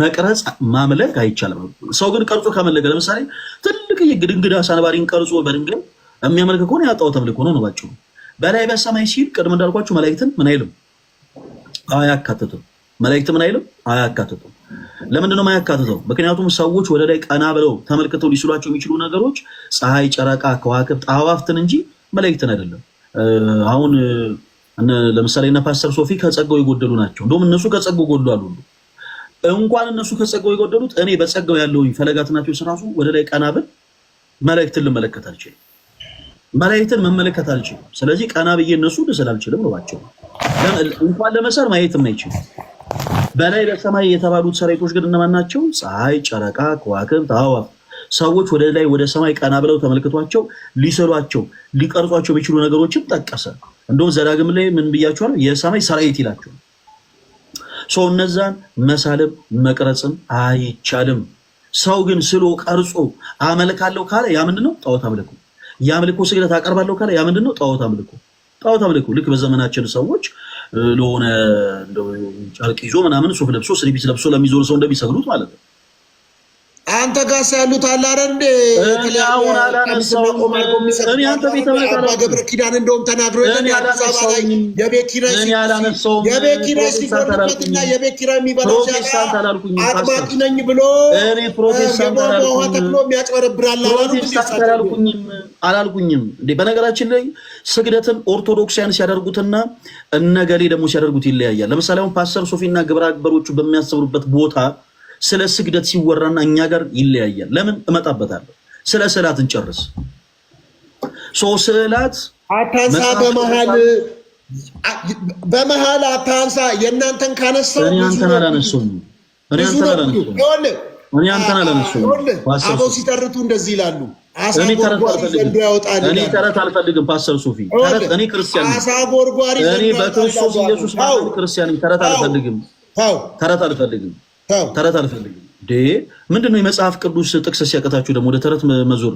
መቅረጽ ማምለክ አይቻልም። ሰው ግን ቀርጾ ካመለከ ለምሳሌ ትልቅ የግድንግድ አሳ ነባሪን ቀርጾ በድንጋይ የሚያመልክ ከሆነ ያጣው ተምልኮ ነው ባጭሩ። በላይ በሰማይ ሲል ቅድም እንዳልኳችሁ መላእክትን ምን አይልም አያካትትም። መላእክት ምን አይልም አያካትትም። ለምንድን ነው የማያካትተው? ምክንያቱም ሰዎች ወደ ላይ ቀና ብለው ተመልክተው ሊስሏቸው የሚችሉ ነገሮች ፀሐይ፣ ጨረቃ፣ ከዋክብት፣ አዋፍትን እንጂ መላእክትን አይደለም። አሁን ለምሳሌ እነ ፓስተር ሶፊ ከጸጋው የጎደሉ ናቸው። እንደውም እነሱ ከጸጋው ጎድሏል ሁሉ እንኳን እነሱ ከጸጋው የጎደሉት እኔ በጸጋው ያለውኝ ፈለጋት ናቸው ስራሱ ወደ ላይ ቀና ብል መላእክትን ልመለከት አልችልም። መላእክትን መመለከት አልችልም። ስለዚህ ቀና ብዬ እነሱ ልስል አልችልም ነው ባጭሩ። እንኳን ለመሰር ማየትም አይችልም። በላይ በሰማይ የተባሉት ሰራዊቶች ግን እነማን ናቸው? ፀሐይ፣ ጨረቃ፣ ከዋክብት፣ አዕዋፍ። ሰዎች ወደ ላይ ወደ ሰማይ ቀና ብለው ተመልክቷቸው ሊሰሏቸው ሊቀርጿቸው የሚችሉ ነገሮችም ጠቀሰ። እንደውም ዘዳግም ላይ ምን ብያቸዋለሁ? የሰማይ ሰራዊት ይላቸው። ሰው እነዛን መሳልም መቅረጽም አይቻልም። ሰው ግን ስሎ ቀርጾ አመልካለሁ ካለ ያ ምንድነው? ጣዖት አምልኮ። የአምልኮ ስግደት አቀርባለሁ ካለ ያ ምንድነው? ጣዖት አምልኮ። ጣዖት አምልኮ ልክ በዘመናችን ሰዎች ለሆነ ጨርቅ ይዞ ምናምን ሱፍ ለብሶ ስሪቢስ ለብሶ ለሚዞር ሰው እንደሚሰግዱት ማለት ነው። አንተ ጋር ያሉት አለ አይደል እንዴ? አሁን አላነሳውም። እኔ አንተ ቤተ መጣላ ገብረ ኪዳን እንደውም ተናግሮ የቤት ኪራይ ሲፈርድበትና የቤት ኪራይ የሚበላው አጥማቂ ነኝ ብሎ እኔ ፕሮቴስታንት ተክሎ የሚያጭበረብራል አላልኩኝም እንዴ? በነገራችን ላይ ስግደትን ኦርቶዶክሳውያን ሲያደርጉትና እነገሌ ደግሞ ሲያደርጉት ይለያያል። ለምሳሌ አሁን ፓስተር ሶፊና ግብረ አበሮቹ በሚያስተምሩበት ቦታ ስለ ስግደት ሲወራና እኛ ጋር ይለያያል። ለምን እመጣበታለሁ። ስለ ስዕላት እንጨርስ። ስዕላት አታንሳ፣ በመሃል አታንሳ። የእናንተን ካነሳው እኔ አንተን አላነሳሁም። አበው ሲተርቱ እንደዚህ ይላሉ። እኔ ተረት አልፈልግም። ፓስተር ሶፊ እኔ ክርስቲያን ነኝ። እኔ በክርስቶስ ኢየሱስ ክርስቲያን ነኝ። ተረት አልፈልግም። ተረት አልፈልግም። ምንድነው የመጽሐፍ ቅዱስ ጥቅስ ሲያቀታችሁ ደግሞ ወደ ተረት መዞር?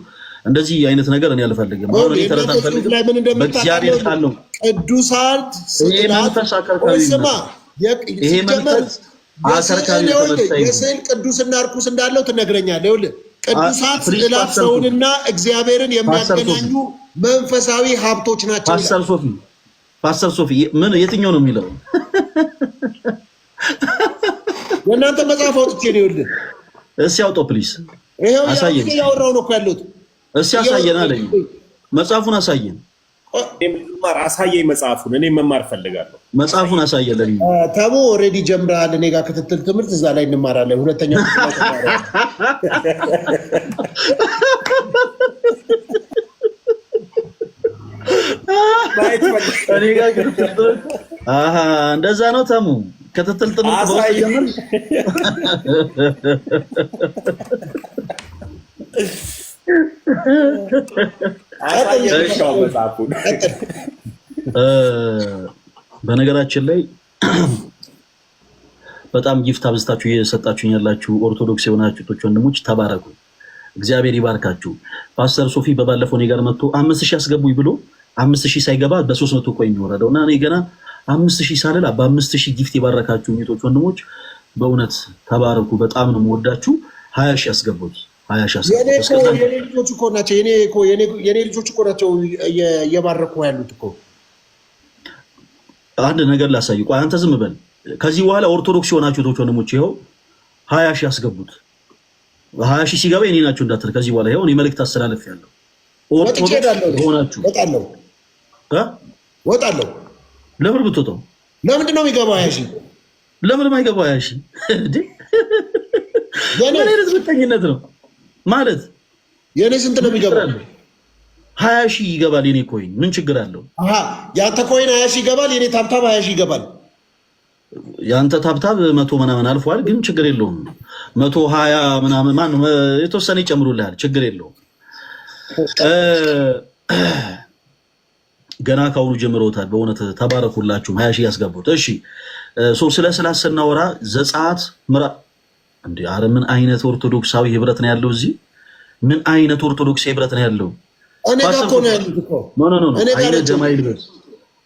እንደዚህ አይነት ነገር እኔ አልፈልግም። አሁን እኔ ተረት አልፈልግም። በእግዚአብሔር ቃል ነው ቅዱሳት ይሄ መንፈስ አከርካሪ የስዕል ቅዱስና እርኩስ እንዳለው ትነግረኛለህ። ይኸውልህ ቅዱሳት ስዕላት ሰውንና እግዚአብሔርን የሚያገናኙ መንፈሳዊ ሀብቶች ናቸው። ፓስተር ሶፊ ምን የትኛው ነው የሚለው? የእናንተ መጽሐፍ አውጥቼ ነው። ይኸውልህ እስኪ አውጣው ፕሊዝ። ይሄው ያወራው ነው እኮ ያሉት። እስኪ አሳየን አለኝ። መጽሐፉን አሳየን። አሳየኝ መጽሐፉን። እኔ መማር ፈልጋለሁ። መጽሐፉን አሳየን። ተሙ ኦልሬዲ ጀምረሃል። እኔ ጋር ክትትል ትምህርት እዛ ላይ እንማራለን። ሁለተኛ እኔ ጋር ክትትል እንደዛ ነው ተሙ ክትትል ትምህርት በውስጥ ጀምር። በነገራችን ላይ በጣም ጊፍት አብዝታችሁ እየሰጣችሁኝ ያላችሁ ኦርቶዶክስ የሆናችሁ ወንድሞች ተባረኩ፣ እግዚአብሔር ይባርካችሁ። ፓስተር ሶፊ በባለፈው እኔ ጋር መጥቶ 5000 አስገቡኝ ብሎ 5000 ሳይገባ በ300 ኮይን የሚወረደው እና እኔ ገና 5000 ሳልል በ5000 ጊፍት የባረካችሁ እህቶች ወንድሞች በእውነት ተባረኩ። በጣም ነው የምወዳችሁ። 20000 አስገቡት። 20000 የኔ ልጆች እኮ ናቸው። የኔ ልጆች እኮ ናቸው እየባረኩ ያሉት እኮ። አንድ ነገር ላሳይ። ቆይ አንተ ዝም በል። ከዚህ በኋላ ኦርቶዶክስ የሆናችሁ እህቶች ወንድሞች ይኸው 20000 አስገቡት። 20000 ሲገባ የኔ ናቸው እንዳትል። ከዚህ በኋላ ይኸው እኔ መልእክት አስተላልፌያለሁ። ኦርቶዶክስ ሆናችሁ ወጣለሁ። ለምን ብትወጣው? ለምንድን ነው የሚገባው? 20000 ለምን የማይገባው? 20000 እንዴ ምን አይነት ብተኝነት ነው ማለት? የኔ ስንት ነው የሚገባው? 20000 ይገባል። የኔ ኮይን ምን ችግር አለው? ያንተ ኮይን 20000 ይገባል። የኔ ታብታብ 20000 ይገባል። ያንተ ታብታብ 100 ምናምን አልፏል፣ ግን ችግር የለውም። 120 ምናምን ማነው የተወሰነ ይጨምሩልሃል፣ ችግር የለውም። ገና ካሁኑ ጀምሮታል። በእውነት ተባረኩላችሁ። 20000 ያስገቡት። እሺ ስለ ስናወራ ዘጸአት እንዴ! አረ ምን አይነት ኦርቶዶክሳዊ ህብረት ነው ያለው እዚህ? ምን አይነት ኦርቶዶክሳዊ ህብረት ነው ያለው? እኔ ጋር እኮ ነው ያሉት እኮ። ኖ አይነ ደማይል በስ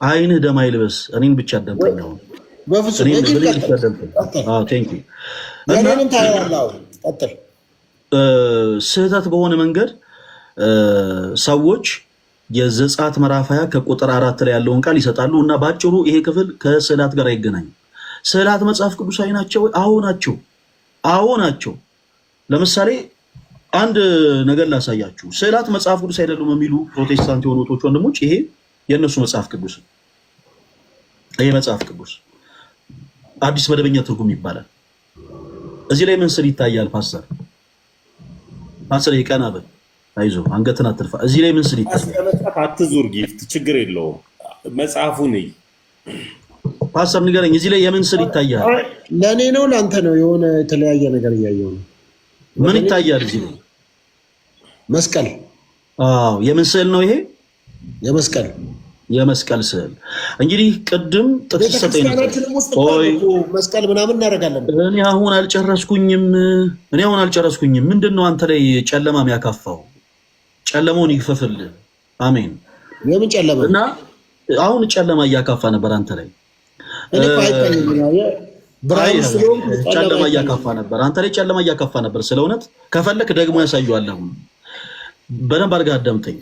አይንህ ደም አይልበስ። እኔን ብቻ አዳምጠኝ። አሁን በፍጹም እኔን እጅግ ብቻ አዳምጠኝ። አዎ ቴንክ ዩ። እና የኔንም ታየዋለህ። ቀጥል። ስህተት በሆነ መንገድ ሰዎች የዘጸአት ምዕራፍ 20 ከቁጥር 4 ላይ ያለውን ቃል ይሰጣሉ እና በአጭሩ ይሄ ክፍል ከስዕላት ጋር አይገናኝም። ስዕላት መጽሐፍ ቅዱሳዊ ናቸው? አዎ ናቸው። አዎ ናቸው። ለምሳሌ አንድ ነገር ላሳያችሁ። ስዕላት መጽሐፍ ቅዱስ አይደሉም የሚሉ ፕሮቴስታንት የሆኑ ወንድሞች፣ ይሄ የእነሱ መጽሐፍ ቅዱስ፣ ይሄ መጽሐፍ ቅዱስ አዲስ መደበኛ ትርጉም ይባላል። እዚህ ላይ ምን ስል ይታያል? ፓስተር ይቀና በል፣ አይዞህ፣ አንገትን አትርፋ። እዚህ ላይ ምን ስል ይታያል? አትዙር፣ ጊፍት ችግር የለውም። መጽሐፉን ፓስተር ንገረኝ፣ እዚህ ላይ የምን ስል ይታያል? ለእኔ ነው ለአንተ ነው? የሆነ የተለያየ ነገር እያየሁ ነው። ምን ይታያል እዚህ ላይ? መስቀል። አዎ፣ የምን ስዕል ነው ይሄ? የመስቀል ስዕል። እንግዲህ ቅድም ጥቅስ ሰጠኝ ነበር። መስቀል ምናምን እናደርጋለን። እኔ አሁን አልጨረስኩኝም። ምንድን ነው አንተ ላይ ጨለማ የሚያካፋው? ጨለማውን ይክፈፍልህ። አሜን። የምን ጨለማ? እና አሁን ጨለማ እያካፋ ነበር አንተ ላይ። ጨለማ እያካፋ ነበር አንተ ላይ፣ ጨለማ እያካፋ ነበር። ስለ እውነት ከፈለክ ደግሞ ያሳየዋለሁ። በደንብ አድርገህ አዳምጠኝ።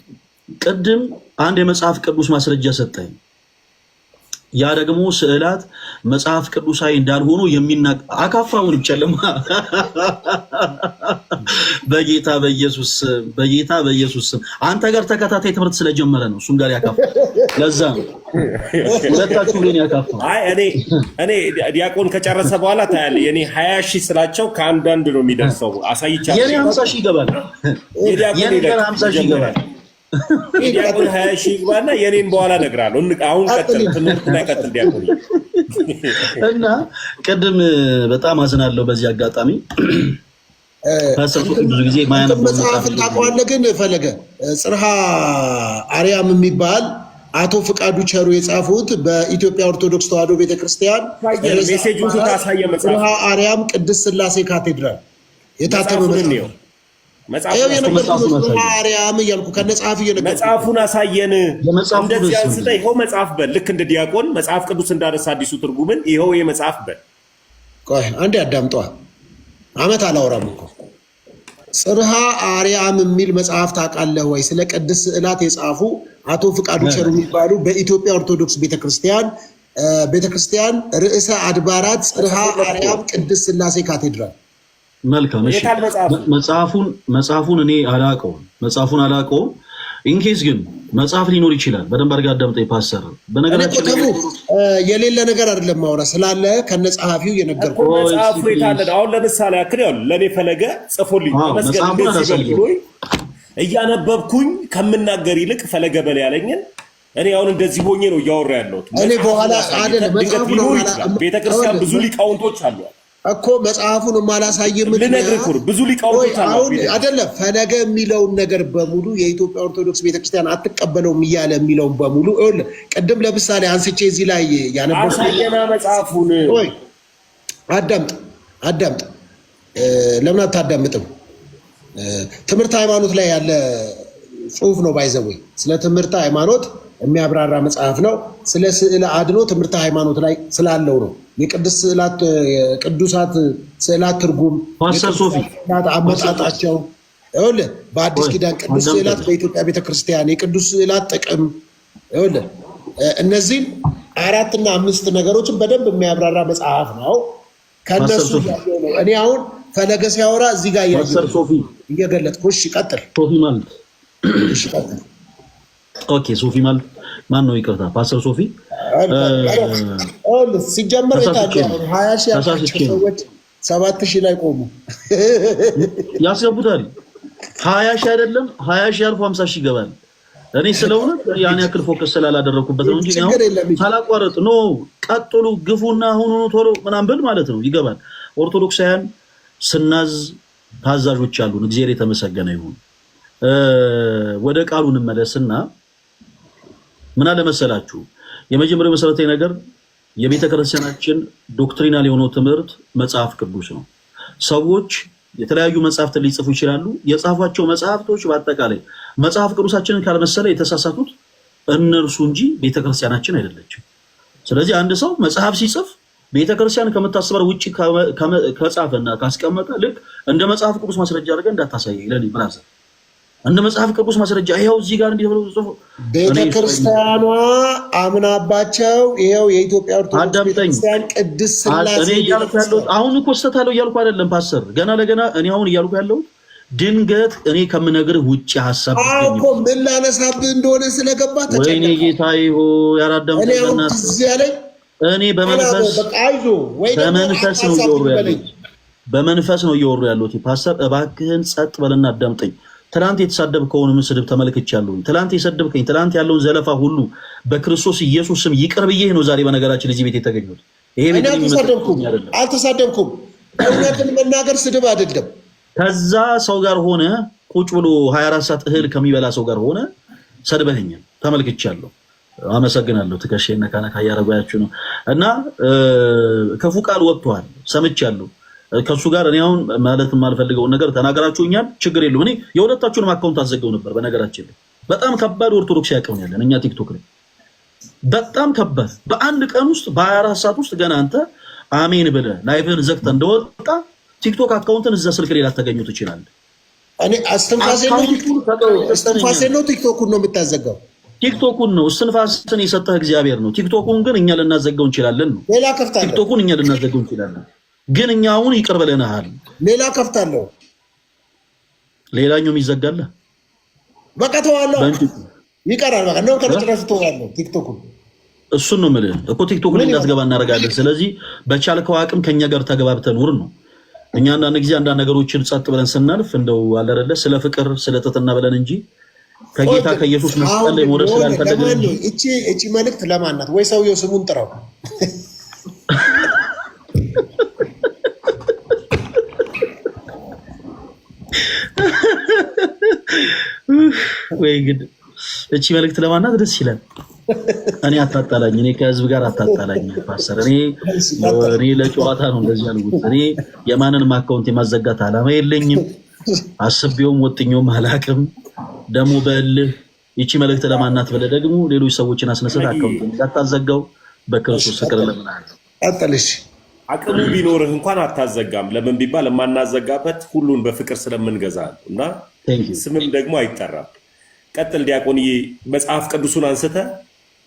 ቅድም አንድ የመጽሐፍ ቅዱስ ማስረጃ ሰጠኝ። ያ ደግሞ ስዕላት መጽሐፍ ቅዱሳዊ እንዳልሆኑ አካፋውን ጨለማ በጌታ በኢየሱስ ስም አንተ ጋር ተከታታይ ትምህርት ስለጀመረ ነው እሱም ጋር ያካፋ። ለዛ ነው ሁለታችሁ ግን ያካፋ። አይ እኔ ዲያቆን ከጨረሰ በኋላ ታያለህ። የኔ 20 ሺህ ስላቸው ከአንዳንድ ነው የሚደርሰው። አሳይቻለሁ። የኔ 50 ሺህ ይገባል። የኔ ጋር 50 ሺህ ይገባል። ዲያቆን 20 ሺህ ይግባና የኔን በኋላ እነግርሃለሁ። አሁን ቀጥል፣ ትምህርት ላይ ቀጥል ዲያቆን። እና ቅድም በጣም አዝናለሁ በዚህ አጋጣሚ ብዙ ጊዜ መጽሐፍ ታውቀዋለህ። ግን ፈለገ ጽርሐ አርያም የሚባል አቶ ፍቃዱ ቸሩ የጻፉት በኢትዮጵያ ኦርቶዶክስ ተዋሕዶ ቤተክርስቲያን ሜሴጁን ታሳየ። መጽሐፍ ጽርሐ አርያም ቅድስት ሥላሴ ካቴድራል የታተመ መጽሐፉን አሳየን። እንደዚህ አንስተህ ይኸው መጽሐፍ በል። ልክ እንደ ዲያቆን መጽሐፍ ቅዱስ እንዳነሳ አዲሱ ትርጉምን ይኸው የመጽሐፍ በል። ቆይ አንዴ አዳምጠዋል። አመት አላወራም እኮ ጽርሐ አርያም የሚል መጽሐፍ ታውቃለህ ወይ? ስለ ቅድስት ስዕላት የጻፉ አቶ ፍቃዱ ቸሩ የሚባሉ በኢትዮጵያ ኦርቶዶክስ ቤተክርስቲያን ርዕሰ አድባራት ጽርሐ አርያም ቅድስት ሥላሴ ካቴድራል። መልካም። እሺ መጽሐፉን እኔ አላውቀውም። ኢንኬስ ግን መጽሐፍ ሊኖር ይችላል። በደንብ አድርገህ አዳምጠኝ ፓስተር። በነገራችን ላይ የሌለ ነገር አይደለም ማውራ ስላለ ከነጸሐፊው የነገርኩህ መጽሐፉ የታለ? አሁን ለምሳሌ ያክል ያው ለኔ ፈለገ ጽፎልኝ እያነበብኩኝ ከምናገር ይልቅ ፈለገ በል ያለኝን እኔ አሁን እንደዚህ ሆኜ ነው እያወራ ያለሁት። እኔ በኋላ አይደለም መጽሐፉ ነው። ቤተክርስቲያን ብዙ ሊቃውንቶች አሉ እኮ መጽሐፉን ማላሳየም ልነግርህ ብዙ ሊቃውንቶች አሉ አይደለም። ፈለገ የሚለውን ነገር በሙሉ የኢትዮጵያ ኦርቶዶክስ ቤተክርስቲያን አትቀበለውም እያለ የሚለውን በሙሉ ቅድም ለምሳሌ አንስቼ እዚህ ላይ ያነበብኩት አሳየና መጽሐፉን። አዳምጥ። ለምን አታዳምጥም? ትምህርት ሃይማኖት ላይ ያለ ጽሁፍ ነው። ባይዘወይ ስለ ትምህርት ሃይማኖት የሚያብራራ መጽሐፍ ነው። ስለ ስዕለ አድኖ ትምህርት ሃይማኖት ላይ ስላለው ነው። የቅዱሳት ስዕላት ትርጉም፣ አመጣጣቸው፣ በአዲስ ኪዳን ቅዱስ ስዕላት በኢትዮጵያ ቤተክርስቲያን የቅዱስ ስዕላት ጥቅም፣ እነዚህም 4 እና 5 ነገሮችን በደንብ የሚያብራራ መጽሐፍ ነው። ከነሱ ያለው ነው። እኔ አሁን ፈለገ ሲያወራ እዚህ ጋር እየገለጥኩ እሺ፣ ቀጥል። ኦኬ፣ ሶፊ ማለት ማን ነው? ይቅርታ ፓስተር ሶፊ ሲጀመር 20,000 ሰዎች 7,000 ላይ ቆሙ ያስገቡታል። 20,000 አይደለም 20,000 አልፎ 50,000 ይገባል። እኔ ስለሆነ ያን ያክል ፎከስ ስላላደረኩበት ነው እንጂ ነው ሳላቋረጥ ነው። ቀጥሉ፣ ግፉና ሁኑ ቶሎ ምናምን ብል ማለት ነው ይገባል። ኦርቶዶክሳውያን ስናዝ ታዛዦች አሉን። እግዚአብሔር የተመሰገነ ይሁን። ወደ ቃሉ እንመለስና ምን አለ መሰላችሁ፣ የመጀመሪያው መሰረታዊ ነገር የቤተክርስቲያናችን ዶክትሪናል የሆነው ትምህርት መጽሐፍ ቅዱስ ነው። ሰዎች የተለያዩ መጽሐፍትን ሊጽፉ ይችላሉ። የጻፏቸው መጽሐፍቶች በአጠቃላይ መጽሐፍ ቅዱሳችንን ካልመሰለ የተሳሳቱት እነርሱ እንጂ ቤተክርስቲያናችን አይደለችም። ስለዚህ አንድ ሰው መጽሐፍ ሲጽፍ ቤተክርስቲያን ከምታስበው ውጪ ከጻፈና ካስቀመጠ ልክ እንደ መጽሐፍ ቅዱስ ማስረጃ አድርገህ እንዳታሳየኝ ለኔ ብራዘር። እንደ መጽሐፍ ቅዱስ ማስረጃ ይሄው እዚህ ጋር እንዲህ ብሎ ጽፎ ቤተክርስቲያኗ አምናባቸው ይሄው የኢትዮጵያ ኦርቶዶክስ ቤተክርስቲያን ቅድስት ሥላሴ እኔ እያልኩ ያለሁት አሁን እኮ ስተታለው እያልኩ አይደለም ፓስተር። ገና ለገና እኔ አሁን እያልኩ ያለሁት ድንገት እኔ ከምነግርህ ውጪ ሐሳብ እኮ ምን ላነሳብህ እንደሆነ ስለገባ ተጨነቀ። ወይኔ ጌታዬ ሆይ ያራዳምጠኝ እኔ በመንፈስ ነው እየወሩ ያለሁት ፓስተር። እባክህን ጸጥ በልና አዳምጠኝ። ትላንት የተሳደብከውን ምስድብ ተመልክቻለሁ። ትላንት የሰደብከኝ ትላንት ያለውን ዘለፋ ሁሉ በክርስቶስ ኢየሱስ ስም ይቅር ብዬህ ነው ዛሬ በነገራችን እዚህ ቤት የተገኘሁት። ይሄ ቤት አልተሳደብኩም። እውነትን መናገር ስድብ አይደለም። ከዛ ሰው ጋር ሆነ ቁጭ ብሎ 24 ሰዓት እህል ከሚበላ ሰው ጋር ሆነ ሰድበኸኛል፣ ተመልክቻለሁ። አመሰግናለሁ። ትከሻዬን ነካ ነካ እያደረጋችሁ ነው እና ክፉ ቃል ወጥቷል፣ ሰምቻለሁ። ከሱ ጋር እኔ አሁን ማለት የማልፈልገውን ነገር ተናገራችሁኛል፣ ችግር የለውም። እኔ የሁለታችሁንም አካውንት አዘገው ነበር በነገራችን ላይ። በጣም ከባድ ኦርቶዶክስ ያቀም ያለን እኛ ቲክቶክ ላይ በጣም ከባድ። በአንድ ቀን ውስጥ በ24 ሰዓት ውስጥ ገና አንተ አሜን ብለህ ላይቭን ዘግተህ እንደወጣ ቲክቶክ አካውንትን እዛ ስልክ ላይ ላታገኙ ትችላለህ። እኔ አስተንፋሴ ነው ቲክቶኩን ነው የምታዘጋው። ቲክቶኩን ነው እስትንፋስን የሰጠህ እግዚአብሔር ነው። ቲክቶኩን ግን እኛ ልናዘጋው እንችላለን ነው። ሌላ ከፍታለሁ። ቲክቶኩን እኛ ልናዘጋው እንችላለን ግን እኛ አሁን ይቅር ብለናል። ሌላ ከፍታለሁ። ሌላኛው ይዘጋል። በቃ ተዋለሁ። ይቀራል። በቃ ነው ከነጭራሹ ተዋለሁ። ቲክቶኩን እሱን ነው የምልህ እኮ ቲክቶክ ላይ እንዳትገባ እናደርጋለን። ስለዚህ በቻልከው አቅም ከኛ ጋር ተገባብተን ኑር ነው። እኛ አንዳንድ ጊዜ አንዳንድ ነገሮችን ጸጥ ብለን ስናልፍ እንደው አለ አይደለ ስለ ፍቅር ስለ ትህትና ብለን እንጂ ከጌታ ከኢየሱስ መስቀል ላይ ሞረስ ስላልፈለግን እቺ መልእክት ለማን ናት? ወይ ሰውየው ስሙን ጥራው። ወይ ግን እቺ መልእክት ለማን ናት? ደስ ይላል። እኔ አታጣላኝ፣ እኔ ከህዝብ ጋር አታጣላኝ ፓስተር። እኔ ለጨዋታ ነው እንደዚህ ያልኩት። እኔ የማንንም አካውንት የማዘጋት ዓላማ የለኝም። አስቤውም ወጥኛውም አላቅም። ደግሞ በእልህ ይቺ መልእክት ለማን ናት ብለህ ደግሞ ሌሎች ሰዎችን አስነስተህ አካውንት እንዳታዘጋው በክርስቶስ ፍቅር ለምናል። አጥልሽ አቅሙ ቢኖርህ እንኳን አታዘጋም። ለምን ቢባል የማናዘጋበት ሁሉን በፍቅር ስለምንገዛ ነው እና ስምም ደግሞ አይጠራም። ቀጥል ዲያቆንዬ፣ መጽሐፍ ቅዱሱን አንስተህ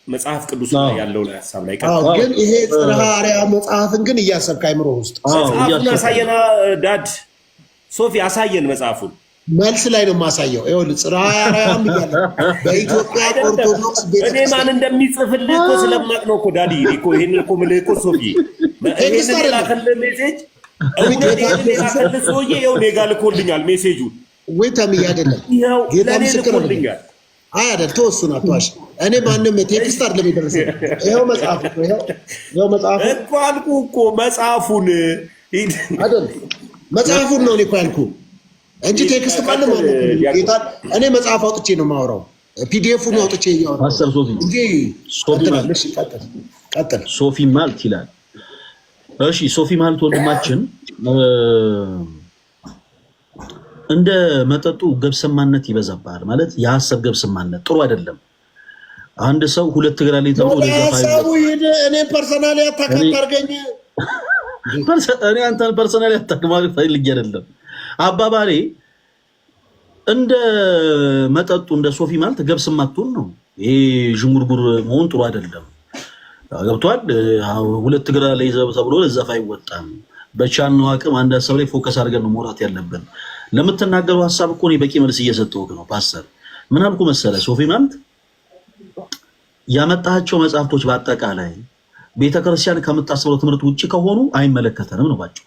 መጽሐፍ ቅዱስ ላይ ያለው ላይ ሐሳብ ላይ ቀጥል። ግን ይሄ ጽርሐ አርያም መጽሐፍን ግን እያሰብክ አይምሮ ውስጥ መጽሐፉን አሳየና ዳድ ሶፊ አሳየን መጽሐፉን። መልስ ላይ ነው የማሳየው። ይኸውልህ ጽርሐ አርያም እያለ በኢትዮጵያ ኦርቶዶክስ እኔ ማን እንደሚጽፍልህ እኮ ስለማቅ ነው እኮ ዳዲ እኮ ይሄን እኮ ምልህ እኮ ሶፊ ይሄን ላከልህ ሜሴጅ ላከልህ ሰውዬ ይኸው እኔ ጋር ልኮልኛል ሜሴጁን። ወይ ተምዬ አይደለም ጌታ ምስክር ነው። አይ አይደል ተወሱና ተዋሽ። እኔ ማንም ቴክስት አይደለም የደረሰኝ። ይኸው መጽሐፍ እኮ ይኸው መጽሐፍ እኮ አልኩህ እኮ መጽሐፉን አይደል መጽሐፉን ነው እኮ ያልኩህ እንጂ ቴክስት ማንም ማለት ጌታ እኔ መጽሐፍ አውጥቼ ነው የማወራው። ፒዲኤፉን አውጥቼ እያወራሁ ፓስተር ሶፊ እንጂ ቀጥል ሶፊ ማልት ይላል። እሺ ሶፊ ማልት ወንድማችን እንደ መጠጡ ገብስማነት ይበዛባል ማለት የሐሰብ ገብስማነት ጥሩ አይደለም። አንድ ሰው ሁለት እግር አለኝ ተብሎ ለዛፋው እኔ ፐርሰናሊ አታካታርገኝ እኔ አንተን ፐርሰናሊ አታክማል ፈልጌ አይደለም። አባባሌ እንደ መጠጡ እንደ ሶፊ ማለት ገብስማቱን ነው። ይሄ ዥንጉርጉር መሆን ጥሩ አይደለም። ገብቷል። ሁለት እግር አለኝ ተብሎ ለዛፋ አይወጣም። በቻልነው አቅም አንድ ሐሳብ ላይ ፎከስ አድርገን ነው መውራት ያለብን። ለምትናገረው ሐሳብ እኮ እኔ በቂ መልስ እየሰጠሁህ ነው ፓስተር። ምን አልኩ መሰለህ? ሶፊ ማለት ያመጣቸው መጽሐፍቶች በአጠቃላይ ቤተክርስቲያን ከምታስበው ትምህርት ውጪ ከሆኑ አይመለከተንም ነው ባጭሩ።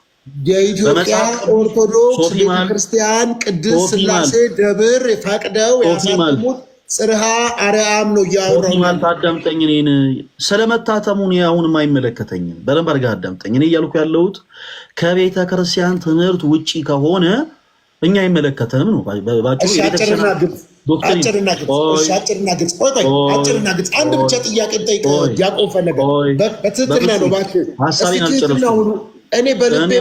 የኢትዮጵያ ኦርቶዶክስ ቤተክርስቲያን ቅድስት ሥላሴ ደብር ፈቅደው ያሳተሙት ጽርሐ አርያም ነው እያወራሁ ማለት። አዳምጠኝ። እኔን ስለመታተሙ እኔ አሁንም አይመለከተኝም። በደንብ አድርገህ አዳምጠኝ። እኔ እያልኩ ያለሁት ከቤተክርስቲያን ትምህርት ውጪ ከሆነ እኛ አይመለከተንም ነው ባጭሩ። አጭርና ግልጽ አንድ ብቻ ጥያቄ ጠይቅ። ዲያቆን ፈለገ በትህትና ነው እባክህ። ሐሳቤን አልጨረስኩም። እኔ በልቤ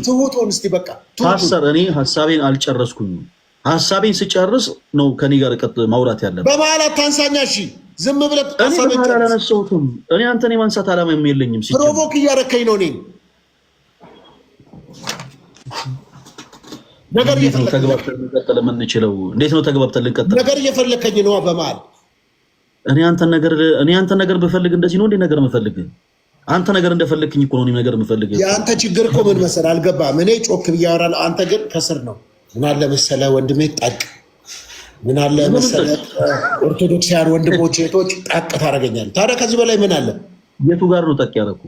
ትሁት ሆን እስቲ በቃ ፓስተር፣ እኔ ሐሳቤን አልጨረስኩኝም። ሐሳቤን ስጨርስ ነው ከኔ ጋር ማውራት ያለብን። በመሀል አታንሳኛ። እሺ ዝም ብለህ እኔ በመሀል አላነሳሁትም። እኔ አንተን የማንሳት ዓላማ የለኝም። ፕሮቮክ እያረከኝ ነው። እኔ ነገር ተግባብተን ልንቀጥል የምንችለው እንዴት ነው? ተግባብተን ልንቀጥል ነገር እየፈለከኝ ነው በመሀል። እኔ አንተን ነገር ብፈልግ እንደዚህ ነው እንዴ ነገር የምፈልግ? አንተ ነገር እንደፈለክኝ እኮ ነው እኔም ነገር የምፈልግ። የአንተ ችግር እኮ ምን መሰለህ አልገባህም። እኔ ጮክ ብዬ አወራለሁ፣ አንተ ግን ከስር ነው። ምን አለ መሰለህ ወንድሜ ጠቅ፣ ምን አለ መሰለህ ኦርቶዶክሳውያን ወንድሞች እህቶች ጠቅ ታደርገኛለህ። ታዲያ ከዚህ በላይ ምን አለ? የቱ ጋር ነው ጠቅ ያደረኩ?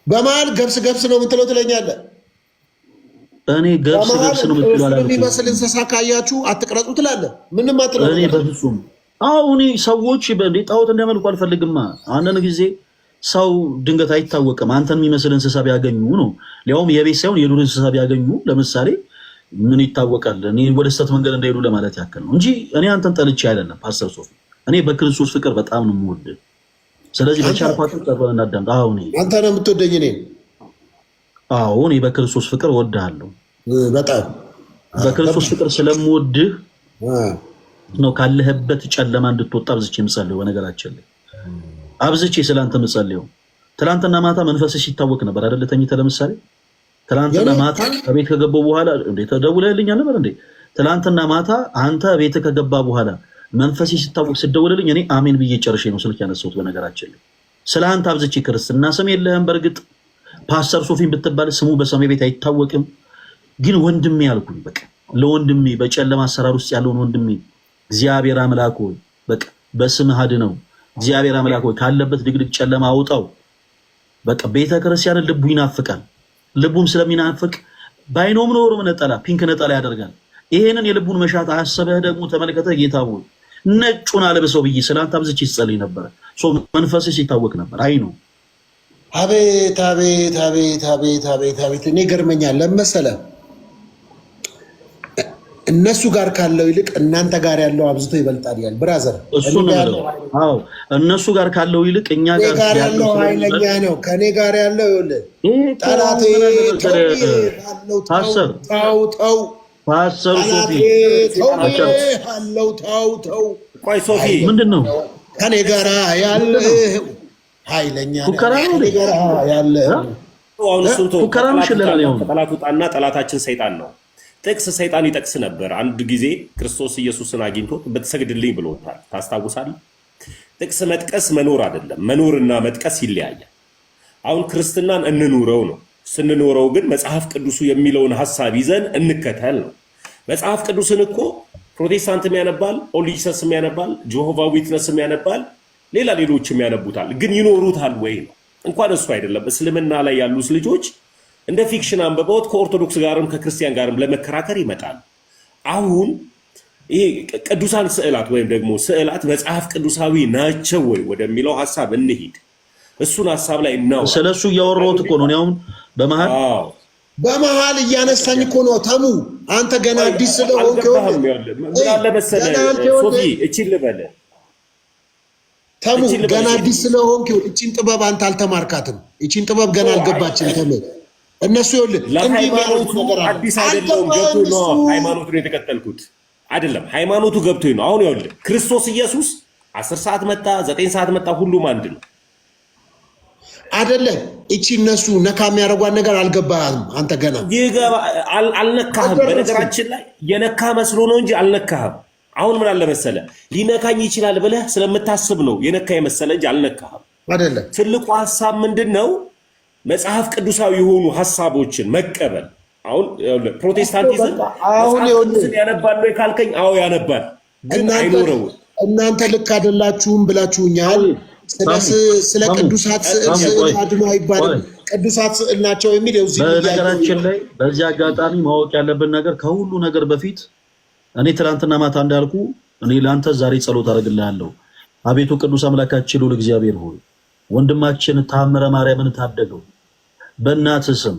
በመሀል ገብስ ነው የምትለው ትለኛለህ። እኔ ገብስ ነው የምትለው አላልኩም። የሚመስል እንስሳ ካያችሁ አትቅረጹ ትላለህ። ምንም አትለው። እኔ በፍጹም አሁን ሰዎች በእንዴ ጣዖት እንዲያመልኩ አልፈልግማ። አንዳንድ ጊዜ ሰው ድንገት አይታወቅም። አንተን የሚመስል እንስሳ ቢያገኙ ነው ሊያውም የቤት ሳይሆን የዱር እንስሳ ቢያገኙ ለምሳሌ ምን ይታወቃል? እኔ ወደ ስህተት መንገድ እንዳይሄዱ ለማለት ያክል ነው እንጂ እኔ አንተን ጠልቼ አይደለም። ፓስተር ሶፊ እኔ በክርስቶስ ፍቅር በጣም ነው የምወድህ። ስለዚህ በቻልኳት ቀርበን እናዳምጥ። አሁን አንተ ነው የምትወደኝ እኔ? አዎ እኔ በክርስቶስ ፍቅር እወድሃለሁ። በጣም በክርስቶስ ፍቅር ስለምወድህ ነው ካለህበት ጨለማ እንድትወጣ አብዝቼ የምጸልየው። በነገራችን ላይ አብዝቼ ስለአንተ የምጸልየው ትናንትና ማታ መንፈስሽ ሲታወቅ ነበር አይደል? ተኝተህ ለምሳሌ ትናንትና ማታ ቤት ከገባሁ በኋላ እንዴ ተደውለህልኛል ነበር እንዴ? ትናንትና ማታ አንተ ቤት ከገባ በኋላ መንፈስሽ ሲታወቅ ስደውልልኝ እኔ አሜን ብዬ ጨርሼ ነው ስልክ ያነሳሁት። በነገራችን ላይ ስለ አንተ አብዝቼ ክርስትና ስም የለህም። በእርግጥ ፓስተር ሶፊን ብትባል ስሙ በሰማይ ቤት አይታወቅም። ግን ወንድሜ ያልኩኝ በቃ ለወንድሜ በጨለማ አሰራር ውስጥ ያለውን ወንድሜ እግዚአብሔር አምላክ ሆይ በቃ በስምህ አድነው። እግዚአብሔር አምላክ ሆይ ካለበት ድቅድቅ ጨለማ አውጣው። በቃ ቤተክርስቲያንን ልቡ ይናፍቃል። ልቡም ስለሚናፍቅ ባይኖም ኖሮ ነጠላ ፒንክ ነጠላ ያደርጋል። ይሄንን የልቡን መሻት አሰበህ ደግሞ ተመልከተ። ጌታ ሆይ ነጩን አልብሰው ብዬ ስላንተ አብዝቼ ይጸልይ ነበር። መንፈስሽ ይታወቅ ነበር። አይ ነው አቤት አቤት አቤት አቤት አቤት አቤት። እኔ ገርመኛል ለመሰለህ እነሱ ጋር ካለው ይልቅ እናንተ ጋር ያለው አብዝቶ ይበልጣል ይላል ብራዘር። አዎ እነሱ ጋር ካለው ይልቅ እኛ ጋር ያለው ኃይለኛ ነው። ከኔ ጋር ያለው ይኸውልህ ጠላቴ ፓስተር ሶፊ አለው ተው ቆይ ሶፊ ምንድን ነው ከኔ ጋር ያለው ኃይለኛ ከኔ ጋር ያለው ፉከራ ነው። ሽለላ ነው። ጠላቱ ጣና ጠላታችን ሰይጣን ነው። ጥቅስ ሰይጣን ይጠቅስ ነበር። አንድ ጊዜ ክርስቶስ ኢየሱስን አግኝቶ ብትሰግድልኝ ብሎታል። ታስታውሳለህ? ጥቅስ መጥቀስ መኖር አይደለም፣ መኖርና መጥቀስ ይለያያል። አሁን ክርስትናን እንኑረው ነው። ስንኖረው ግን መጽሐፍ ቅዱሱ የሚለውን ሐሳብ ይዘን እንከተል ነው። መጽሐፍ ቅዱስን እኮ ፕሮቴስታንትም ያነባል፣ ኦል ጂሰስም ያነባል፣ ጆሆቫ ዊትነስም ያነባል፣ ሌሎችም ያነቡታል። ግን ይኖሩታል ወይ ነው። እንኳን እሱ አይደለም እስልምና ላይ ያሉት ልጆች እንደ ፊክሽን አንብበውት ከኦርቶዶክስ ጋርም ከክርስቲያን ጋርም ለመከራከር ይመጣል። አሁን ይሄ ቅዱሳን ስዕላት ወይም ደግሞ ስዕላት መጽሐፍ ቅዱሳዊ ናቸው ወይ ወደሚለው ሐሳብ እንሂድ። እሱን ሐሳብ ላይ እናው ስለሱ እያወራሁት እኮ ነው። ያው በመሃል እያነሳኝ እኮ ነው። ተሙ አንተ ገና አዲስ ስለሆንክ ምን አለ መሰለህ ሶፊ እቺን ልበለ ተሙ ገና አዲስ ስለሆንክ እቺን ጥበብ አንተ አልተማርካትም። እቺን ጥበብ ገና አልገባችም ተሙ። እነሱ ይኸውልህ ሃይማኖቱ አዲስ አይደለም። ገብቶ ነው ሃይማኖቱን የተከተልኩት አይደለም። ሃይማኖቱ ገብቶኝ ነው። አሁን ይኸውልህ ክርስቶስ ኢየሱስ 10 ሰዓት መጣ፣ 9 ሰዓት መጣ፣ ሁሉም አንድ ነው አይደለም። እቺ እነሱ ነካ የሚያደርጓን ነገር አልገባህም አንተ ገና አልነካህም። በነገራችን ላይ የነካ መስሎ ነው እንጂ አልነካህም። አሁን ምን አለ መሰለህ ሊነካኝ ይችላል ብለህ ስለምታስብ ነው የነካ የመሰለ እንጂ አልነካህም አይደለም። ትልቁ ሐሳብ ምንድነው? መጽሐፍ ቅዱሳዊ የሆኑ ሐሳቦችን መቀበል። አሁን ፕሮቴስታንቲዝም አሁን ያነባል ወይ ካልከኝ አዎ ያነባል፣ ግን አይኖረው። እናንተ ልክ አይደላችሁም ብላችሁኛል። ስለ ቅዱሳት ስዕል አድኖ አይባልም። ቅዱሳት ስዕል ናቸው የሚል እዚህ በነገራችን ላይ በዚህ አጋጣሚ ማወቅ ያለብን ነገር ከሁሉ ነገር በፊት እኔ ትናንትና ማታ እንዳልኩ እኔ ለአንተ ዛሬ ጸሎት አደርግልሃለሁ። አቤቱ ቅዱስ አምላካችን ልዑል እግዚአብሔር ሆይ ወንድማችን ታምረ ማርያምን ታደገው በእናትህ ስም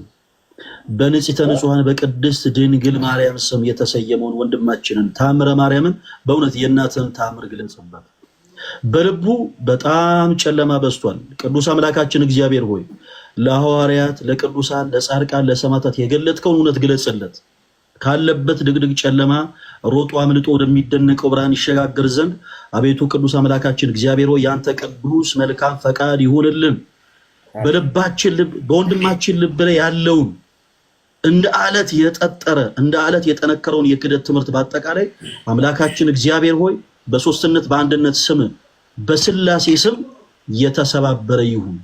በንጽሕተ ንጹሐን በቅድስት ድንግል ማርያም ስም የተሰየመውን ወንድማችንን ታምረ ማርያምን በእውነት የእናትህን ታምር ግለጽበት። በልቡ በጣም ጨለማ በዝቷል። ቅዱስ አምላካችን እግዚአብሔር ሆይ ለሐዋርያት፣ ለቅዱሳን፣ ለጻድቃን፣ ለሰማዕታት የገለጥከውን እውነት ግለጽለት። ካለበት ድቅድቅ ጨለማ ሮጦ አምልጦ ወደሚደነቀው ብርሃን ይሸጋገር ዘንድ አቤቱ ቅዱስ አምላካችን እግዚአብሔር ሆይ ያንተ ቅዱስ መልካም ፈቃድ ይሁንልን። በልባችን ልብ በወንድማችን ልብ ላይ ያለውን እንደ አለት የጠጠረ እንደ አለት የጠነከረውን የክደት ትምህርት በአጠቃላይ አምላካችን እግዚአብሔር ሆይ በሶስትነት በአንድነት ስም በስላሴ ስም የተሰባበረ ይሁን።